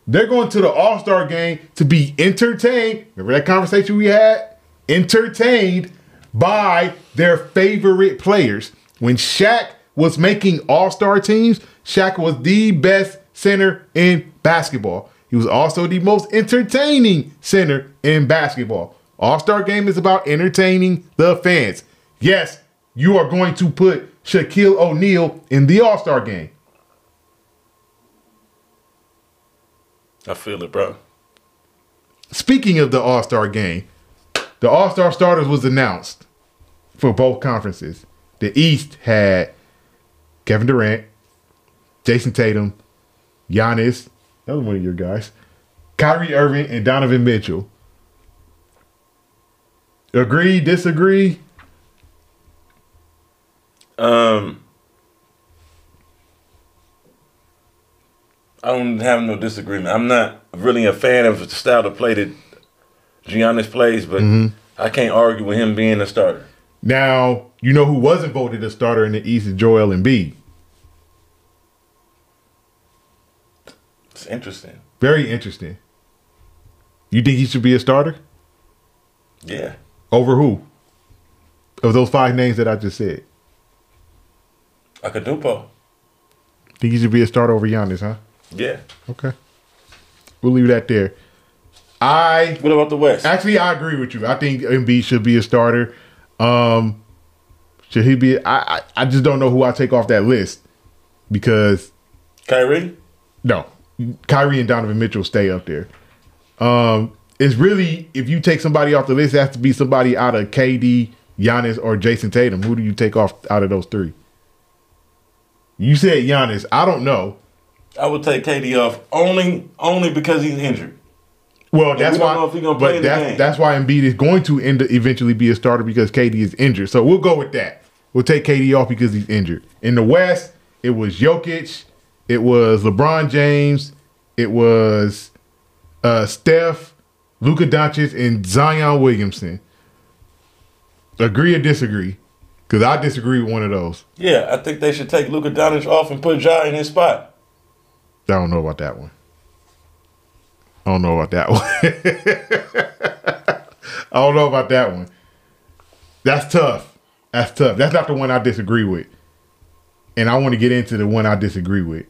Speaker 1: They're going to the All-Star game to be entertained. Remember that conversation we had? Entertained by their favorite players. When Shaq was making All-Star teams, Shaq was the best center in basketball. He was also the most entertaining center in basketball. All-Star game is about entertaining the fans. Yes, you are going to put Shaquille O'Neal in the All-Star game.
Speaker 2: I feel it, bro.
Speaker 1: Speaking of the All-Star game, the All-Star starters was announced for both conferences. The East had Kevin Durant, Jason Tatum, Giannis, that was one of your guys, Kyrie Irving, and Donovan Mitchell. Agree, disagree?
Speaker 2: I don't have no disagreement. I'm not really a fan of the style of play that Giannis plays, but I can't argue with him being a starter.
Speaker 1: Now, you know who wasn't voted a starter in the East is Joel Embiid.
Speaker 2: It's interesting.
Speaker 1: Very interesting. You think he should be a starter?
Speaker 2: Yeah.
Speaker 1: Over who? Of those 5 names that I just said.
Speaker 2: Akadupo.
Speaker 1: Think he should be a starter over Giannis, huh?
Speaker 2: Yeah.
Speaker 1: Okay. We'll leave that there.
Speaker 2: What about the West?
Speaker 1: Actually, I agree with you. I think Embiid should be a starter. Should he be? I just don't know who I take off that list because
Speaker 2: Kyrie?
Speaker 1: no, Kyrie and Donovan Mitchell stay up there. It's really, if you take somebody off the list, it has to be somebody out of KD, Giannis, or Jason Tatum. Who do you take off out of those three? You said Giannis. I don't know.
Speaker 2: I would take KD off only because he's injured.
Speaker 1: Well, that's
Speaker 2: we don't
Speaker 1: why.
Speaker 2: know if he gonna play in the game.
Speaker 1: That's why Embiid is going to eventually be a starter because KD is injured. So we'll go with that. We'll take KD off because he's injured. In the West, it was Jokic, it was LeBron James, it was Steph, Luka Doncic, and Zion Williamson. Agree or disagree? Because I disagree with one of those.
Speaker 2: Yeah, I think they should take Luka Doncic off and put Ja in his spot.
Speaker 1: I don't know about that one. I don't know about that one. That's tough. That's not the one I disagree with. And I want to get into the one I disagree with.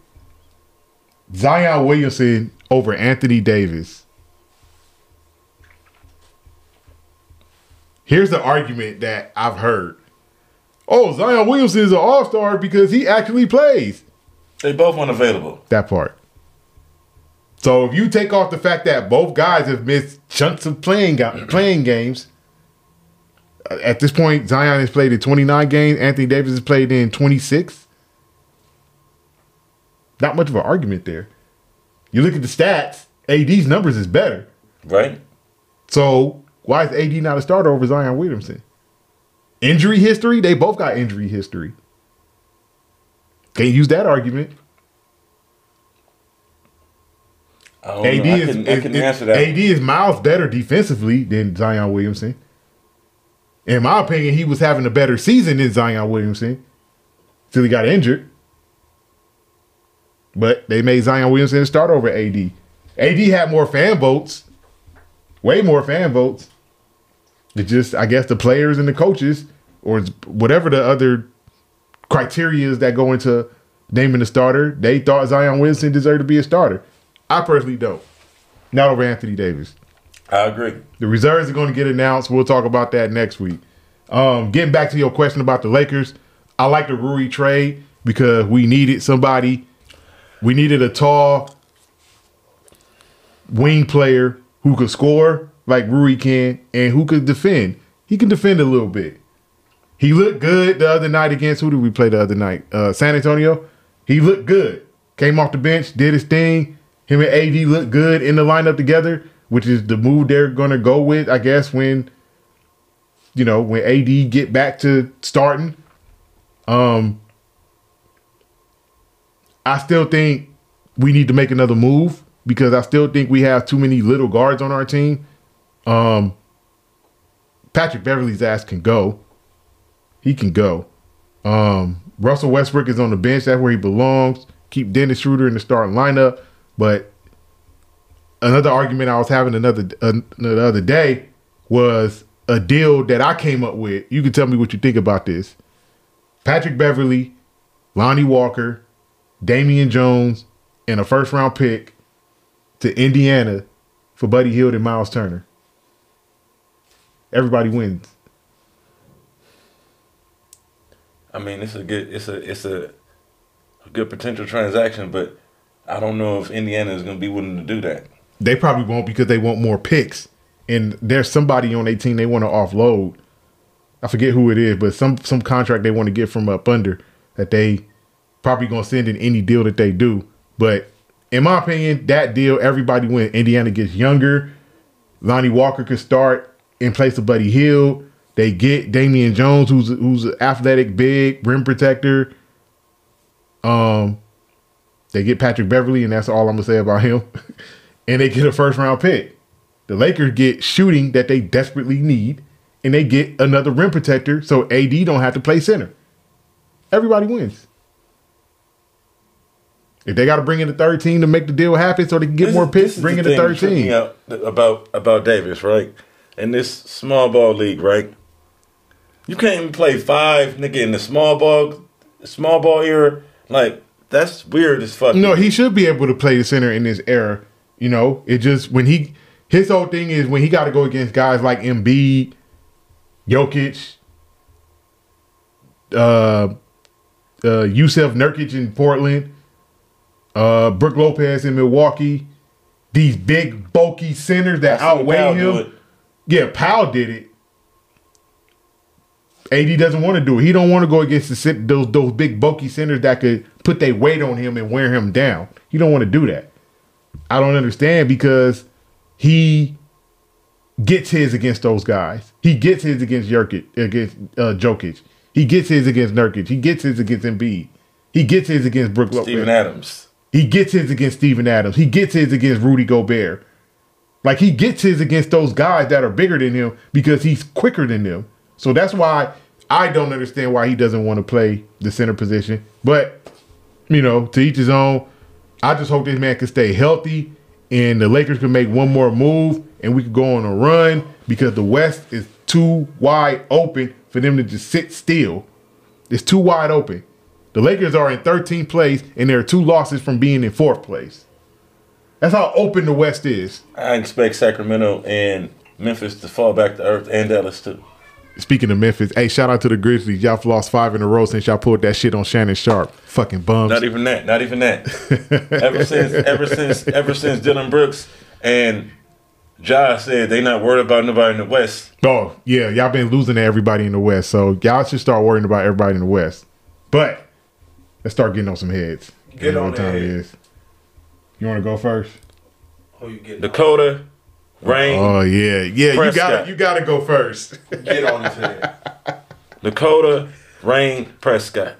Speaker 1: Zion Williamson over Anthony Davis. Here's the argument that I've heard. Oh, Zion Williamson is an all-star because he actually plays.
Speaker 2: They both unavailable.
Speaker 1: That part. So if you take off the fact that both guys have missed chunks of playing games, at this point, Zion has played in 29 games. Anthony Davis has played in 26. Not much of an argument there. You look at the stats, AD's numbers is better.
Speaker 2: Right.
Speaker 1: So why is AD not a starter over Zion Williamson? Injury history? They both got injury history. Can't use that argument.
Speaker 2: I couldn't answer that.
Speaker 1: AD is miles better defensively than Zion Williamson. In my opinion, he was having a better season than Zion Williamson till he got injured. But they made Zion Williamson start over AD. AD had more fan votes, way more fan votes. It's just, I guess, the players and the coaches, or whatever the other criteria is that go into naming the starter, they thought Zion Williamson deserved to be a starter. I personally don't. Not over Anthony Davis.
Speaker 2: I agree.
Speaker 1: The reserves are going to get announced. We'll talk about that next week. Getting back to your question about the Lakers, I like the Rui trade because we needed somebody. We needed a tall wing player who could score like Rui can and who could defend. He can defend a little bit. He looked good the other night against, who did we play the other night? San Antonio. He looked good. Came off the bench, did his thing. Him and AD looked good in the lineup together, which is the move they're going to go with, I guess, when AD get back to starting. I still think we need to make another move because I still think we have too many little guards on our team. Patrick Beverly's ass can go. He can go. Russell Westbrook is on the bench. That's where he belongs. Keep Dennis Schroeder in the starting lineup. But another argument I was having the other day was a deal that I came up with. You can tell me what you think about this. Patrick Beverly, Lonnie Walker, Damian Jones, and a first-round pick to Indiana for Buddy Hield and Miles Turner. Everybody wins.
Speaker 2: I mean, it's a good potential transaction, but I don't know if Indiana is going to be willing to do that.
Speaker 1: They probably won't because they want more picks. And there's somebody on their team they want to offload. I forget who it is, but some contract they want to get from up under that they probably going to send in any deal that they do. But in my opinion, that deal, everybody wins. Indiana gets younger. Lonnie Walker could start in place of Buddy Hield. They get Damian Jones, who's an athletic, big rim protector. They get Patrick Beverly, and that's all I'm going to say about him. And they get a first-round pick. The Lakers get shooting that they desperately need, and they get another rim protector so AD don't have to play center. Everybody wins. If they got to bring in the third team to make the deal happen so they can get more picks, bring in the third team.
Speaker 2: About Davis, right? In this small ball league, right? You can't even play five, nigga, in the small ball era. Like, that's weird as fuck.
Speaker 1: No, he should be able to play the center in this era. You know, it just his whole thing is when he got to go against guys like Embiid, Jokic, Yusef Nurkic in Portland, Brook Lopez in Milwaukee. These big, bulky centers that outweigh him. Yeah, Powell did it. AD doesn't want to do it. He don't want to go against those big, bulky centers that could put their weight on him and wear him down. He don't want to do that. I don't understand because he gets his against those guys. He gets his against Jokic. He gets his against Nurkic. He gets his against Embiid. He gets his against Brook Lopez.
Speaker 2: Steven Adams.
Speaker 1: He gets his against Steven Adams. He gets his against Rudy Gobert. Like, he gets his against those guys that are bigger than him because he's quicker than them. So that's why I don't understand why he doesn't want to play the center position. But, you know, to each his own. I just hope this man can stay healthy and the Lakers can make one more move and we can go on a run because the West is too wide open for them to just sit still. It's too wide open. The Lakers are in 13th place, and there are 2 losses from being in 4th place. That's how open the West is.
Speaker 2: I expect Sacramento and Memphis to fall back to earth, and Dallas too.
Speaker 1: Speaking of Memphis, hey, shout out to the Grizzlies. Y'all lost 5 in a row since y'all pulled that shit on Shannon Sharp. Fucking bums.
Speaker 2: Not even that. ever since Dylan Brooks and Ja said they not worried about nobody in the West.
Speaker 1: Oh, yeah, y'all been losing to everybody in the West, so y'all should start worrying about everybody in the West. But let's start getting on some heads.
Speaker 3: Get on the head.
Speaker 1: You want to go first?
Speaker 3: Who you get?
Speaker 2: Dakota, Rain.
Speaker 1: Oh yeah.
Speaker 2: Prescott.
Speaker 1: You gotta go first.
Speaker 3: Get on his head.
Speaker 2: Dakota, Rain, Prescott.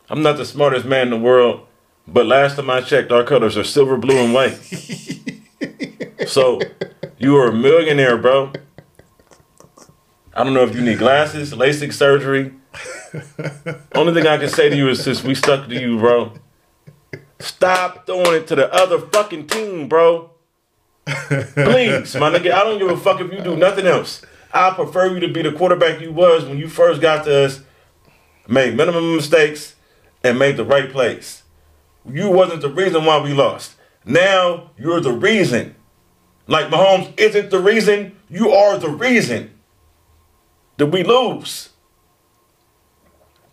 Speaker 2: I'm not the smartest man in the world, but last time I checked, our colors are silver, blue, and white. So you are a millionaire, bro. I don't know if you need glasses, LASIK surgery. Only thing I can say to you is since we stuck to you, bro, stop throwing it to the other fucking team, bro. Please, my nigga, I don't give a fuck if you do nothing else. I prefer you to be the quarterback you was when you first got to us, made minimum mistakes, and made the right plays. You wasn't the reason why we lost. Now you're the reason. Like Mahomes isn't the reason, you are the reason that we lose.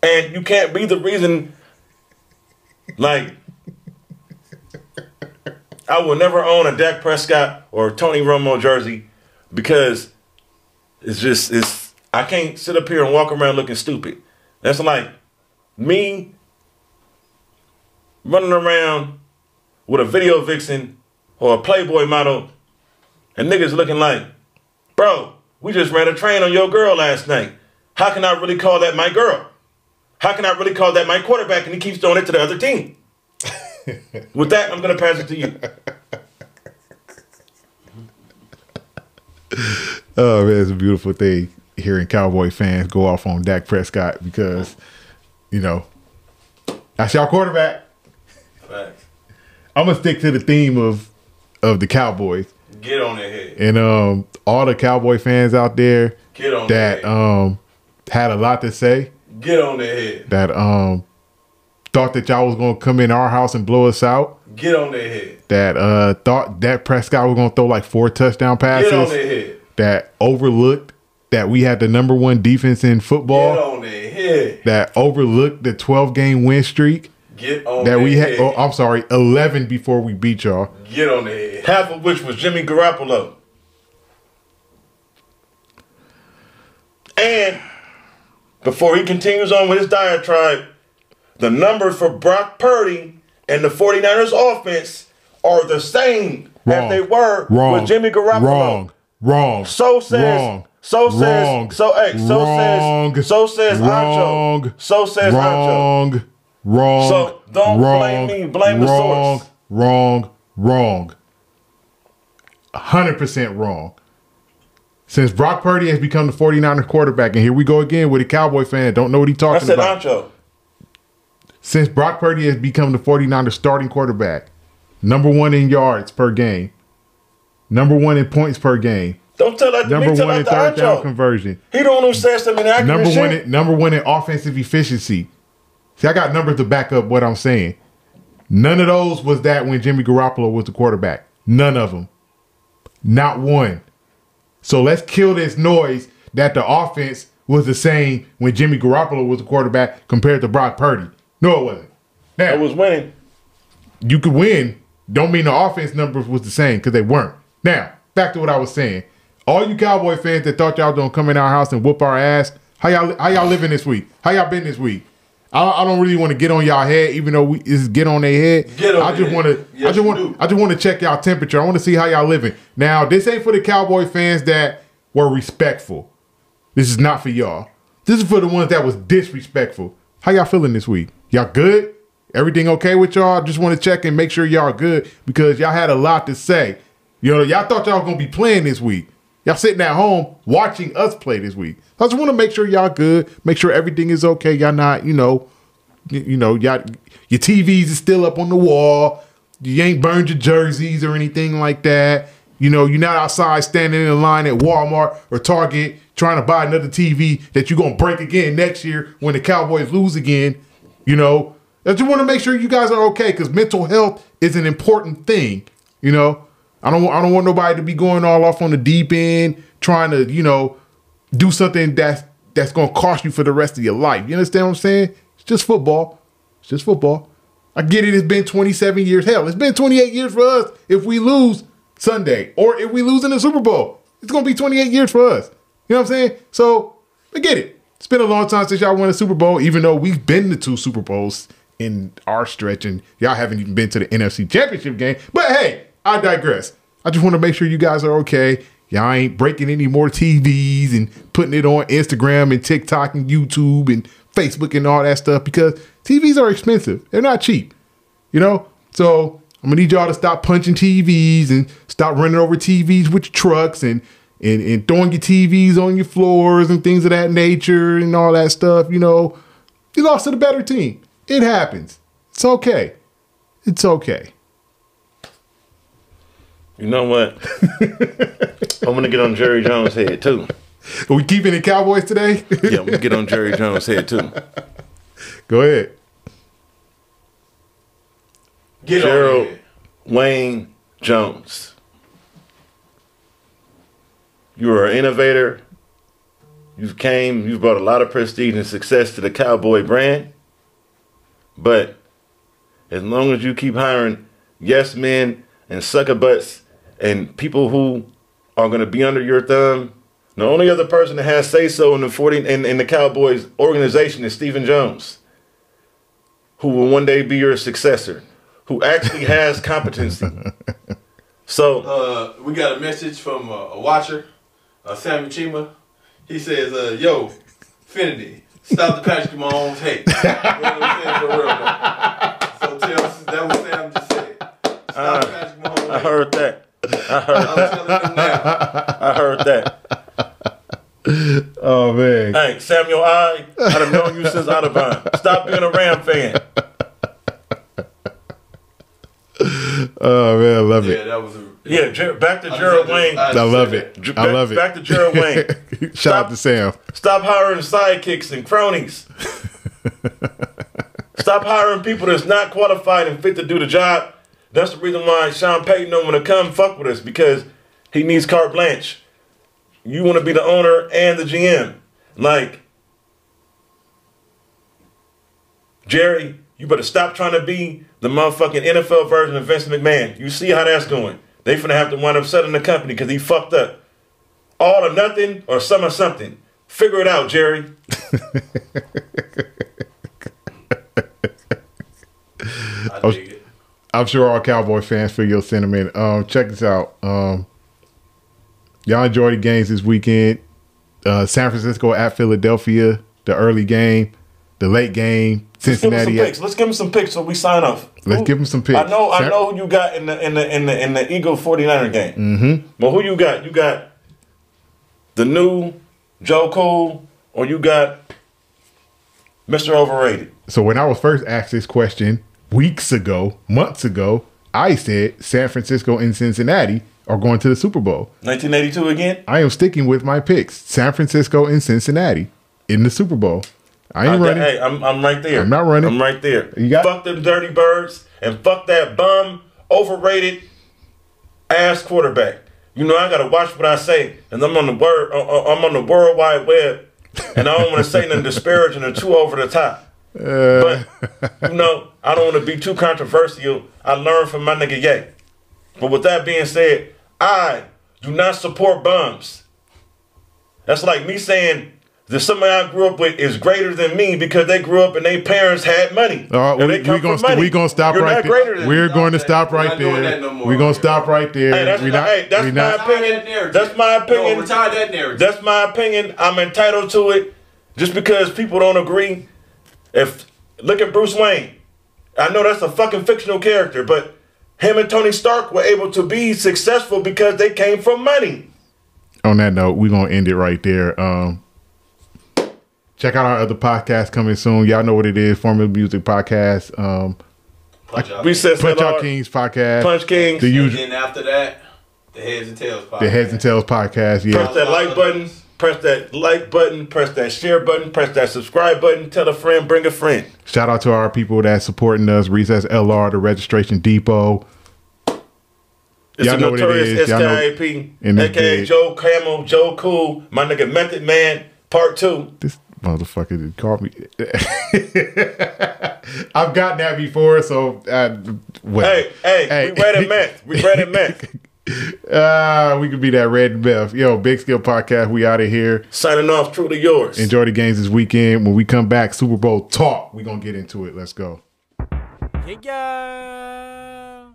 Speaker 2: And you can't be the reason. Like, I will never own a Dak Prescott or Tony Romo jersey because I can't sit up here and walk around looking stupid. That's like me running around with a video vixen or a Playboy model and niggas looking like, bro, we just ran a train on your girl last night. How can I really call that my girl? How can I really call that my quarterback and he keeps throwing it to the other team? With that, I'm going to pass it to you.
Speaker 1: Oh, man, it's a beautiful thing hearing Cowboy fans go off on Dak Prescott because, you know, that's y'all quarterback.
Speaker 3: Facts.
Speaker 1: I'm going to stick to the theme of the Cowboys.
Speaker 3: Get on their head.
Speaker 1: And all the Cowboy fans out there
Speaker 3: Get on
Speaker 1: that
Speaker 3: their head.
Speaker 1: Had a lot to say.
Speaker 3: Get on their head.
Speaker 1: That thought that y'all was going to come in our house and blow us out.
Speaker 3: Get on their head.
Speaker 1: That thought Dak Prescott was going to throw like 4 touchdown passes.
Speaker 3: Get on their head.
Speaker 1: That overlooked that we had the #1 defense in football.
Speaker 3: Get on their head.
Speaker 1: That overlooked the 12-game win streak.
Speaker 3: Get on
Speaker 1: that
Speaker 3: their
Speaker 1: we had.
Speaker 3: head.
Speaker 1: Oh, I'm sorry, 11 before we beat y'all.
Speaker 3: Get on their head.
Speaker 2: Half of which was Jimmy Garoppolo. And before he continues on with his diatribe, the numbers for Brock Purdy and the 49ers offense are the same as they were with Jimmy Garoppolo.
Speaker 1: Wrong.
Speaker 2: So says Ancho. So says Ancho.
Speaker 1: Wrong.
Speaker 2: So don't blame me. Blame the source.
Speaker 1: Wrong. 100% wrong. Since Brock Purdy has become the 49ers quarterback, and here we go again with a Cowboy fan, don't know what he's talking about.
Speaker 2: I said Ancho.
Speaker 1: Since Brock Purdy has become the 49ers starting quarterback, #1 in yards per game, #1 in points per game.
Speaker 2: Don't tell that to me. Tell
Speaker 1: #1 in
Speaker 2: that
Speaker 1: third
Speaker 2: to
Speaker 1: down
Speaker 2: Ancho.
Speaker 1: conversion.
Speaker 2: He the one who says some inaccurate shit.
Speaker 1: #1 in offensive efficiency. See, I got numbers to back up what I'm saying. None of those was that when Jimmy Garoppolo was the quarterback. None of them. Not one. So let's kill this noise that the offense was the same when Jimmy Garoppolo was the quarterback compared to Brock Purdy. No, it wasn't. Now,
Speaker 2: I was winning.
Speaker 1: you could win. Don't mean the offense numbers was the same because they weren't. Now, back to what I was saying. All you Cowboy fans that thought y'all gonna come in our house and whoop our ass, how y'all living this week? How y'all been this week? I don't really want to get on y'all head, even though it's get on their head. I just want to check y'all temperature. I want to see how y'all living. Now, this ain't for the Cowboy fans that were respectful. This is not for y'all. This is for the ones that was disrespectful. How y'all feeling this week? Y'all good? Everything okay with y'all? Just want to check and make sure y'all good because y'all had a lot to say. Y'all thought y'all gonna be playing this week. Y'all sitting at home watching us play this week. I just want to make sure y'all good. Make sure everything is okay. Y'all not, y'all, your TVs is still up on the wall. You ain't burned your jerseys or anything like that. You're not outside standing in line at Walmart or Target trying to buy another TV that you're going to break again next year when the Cowboys lose again. I just want to make sure you guys are okay because mental health is an important thing. I don't want nobody to be going all off on the deep end trying to, do something that's going to cost you for the rest of your life. You understand what I'm saying? It's just football. It's just football. I get it. It's been 27 years. Hell, it's been 28 years for us if we lose Sunday or if we lose in the Super Bowl. It's going to be 28 years for us. You know what I'm saying? So, I get it. It's been a long time since y'all won a Super Bowl, even though we've been to 2 Super Bowls in our stretch, and y'all haven't even been to the NFC Championship game. But hey, I digress. I just want to make sure you guys are okay. Y'all ain't breaking any more TVs and putting it on Instagram and TikTok and YouTube and Facebook and all that stuff because TVs are expensive. They're not cheap, So I'm going to need y'all to stop punching TVs and stop running over TVs with your trucks and throwing your TVs on your floors and things of that nature and all that stuff. You lost to the better team. It happens. It's okay. It's okay.
Speaker 2: You know what? I'm going to get on Jerry Jones' head, too.
Speaker 1: Are we keeping it Cowboys today?
Speaker 2: Yeah, I'm going to get on Jerry Jones' head, too.
Speaker 1: Go ahead.
Speaker 2: Gerald Wayne Jones. You are an innovator. You've brought a lot of prestige and success to the Cowboy brand. But as long as you keep hiring yes men and sucker butts and people who are going to be under your thumb, the only other person that has say-so in the Cowboys organization is Stephen Jones, who will one day be your successor, who actually has competency. So
Speaker 3: we got a message from a watcher, Sammy Chima. He says, yo, Finity, stop the Patrick Mahomes hate. You know what I'm saying? For real, though. So that was Sam just said. Stop the Patrick Mahomes hate.
Speaker 2: I heard that. I heard that.
Speaker 1: Oh, man.
Speaker 2: Hey, Samuel, I'd have known you since Audubon. Stop being a Ram fan.
Speaker 1: Oh, man, I love it.
Speaker 3: Yeah, that was
Speaker 2: back to Gerald Wayne.
Speaker 1: I love it. I love it.
Speaker 2: Back to Gerald Wayne.
Speaker 1: Shout out to Sam.
Speaker 2: Stop hiring sidekicks and cronies. Stop hiring people that's not qualified and fit to do the job. That's the reason why Sean Payton don't want to come fuck with us, because he needs carte blanche. You want to be the owner and the GM. Like, Jerry, you better stop trying to be the motherfucking NFL version of Vince McMahon. You see how that's going. They finna have to wind up selling the company because he fucked up. All or nothing or some or something. Figure it out, Jerry.
Speaker 3: I dig it.
Speaker 1: I'm sure all Cowboy fans feel your sentiment. Check this out. Y'all enjoy the games this weekend. San Francisco at Philadelphia, the early game, the late game, Cincinnati.
Speaker 2: Let's give him some picks so we sign off.
Speaker 1: Let's give him some picks.
Speaker 2: I know who you got in the Eagle 49er game.
Speaker 1: Mm-hmm.
Speaker 2: But who you got? You got the new Joe Cole, or you got Mr. Overrated?
Speaker 1: So when I was first asked this question months ago, I said San Francisco and Cincinnati are going to the Super Bowl.
Speaker 2: 1982 again?
Speaker 1: I am sticking with my picks. San Francisco and Cincinnati in the Super Bowl. I ain't running.
Speaker 2: Hey, I'm right there.
Speaker 1: I'm not running.
Speaker 2: I'm right there.
Speaker 1: Fuck
Speaker 2: them dirty birds and fuck that bum, overrated ass quarterback. I gotta watch what I say, and I'm on the World Wide Web, and I don't want to say nothing disparaging or too over the top. But, you know, I don't want to be too controversial. I learned from my nigga Ye. But with that being said, I do not support bums. That's like me saying that somebody I grew up with is greater than me because they grew up and their parents had money.
Speaker 1: We're going to stop right there. We're going to stop right there. We're going to stop right there.
Speaker 2: Hey, that's my opinion. That's my opinion.
Speaker 3: Retire that narrative.
Speaker 2: That's my opinion. I'm entitled to it. Just because people don't agree. Look at Bruce Wayne. I know that's a fucking fictional character, but him and Tony Stark were able to be successful because they came from money.
Speaker 1: On that note, we're going to end it right there. Check out our other podcast coming soon. Y'all know what it is. Formula Music Podcast.
Speaker 2: Punch Out
Speaker 1: Kings Podcast.
Speaker 2: Punch Kings.
Speaker 3: The usual. And then after that, the Heads and Tails Podcast.
Speaker 1: The Heads and Tails Podcast, yeah.
Speaker 2: Press that like button. Press that like button. Press that share button. Press that subscribe button. Tell a friend. Bring a friend.
Speaker 1: Shout out to our people that's supporting us. Recess LR, the Registration Depot.
Speaker 2: It's a notorious SKIP, aka Joe Camel, Joe Cool, my nigga Method Man, Part 2.
Speaker 1: This motherfucker did call me. I've gotten that before, so
Speaker 2: hey, we read it meth. We read it meth.
Speaker 1: We could be that red meth. Yo, Big Skill Podcast, we out of here.
Speaker 2: Signing off, truly yours.
Speaker 1: Enjoy the games this weekend. When we come back, Super Bowl talk. We're gonna get into it. Let's go.
Speaker 4: Yeah.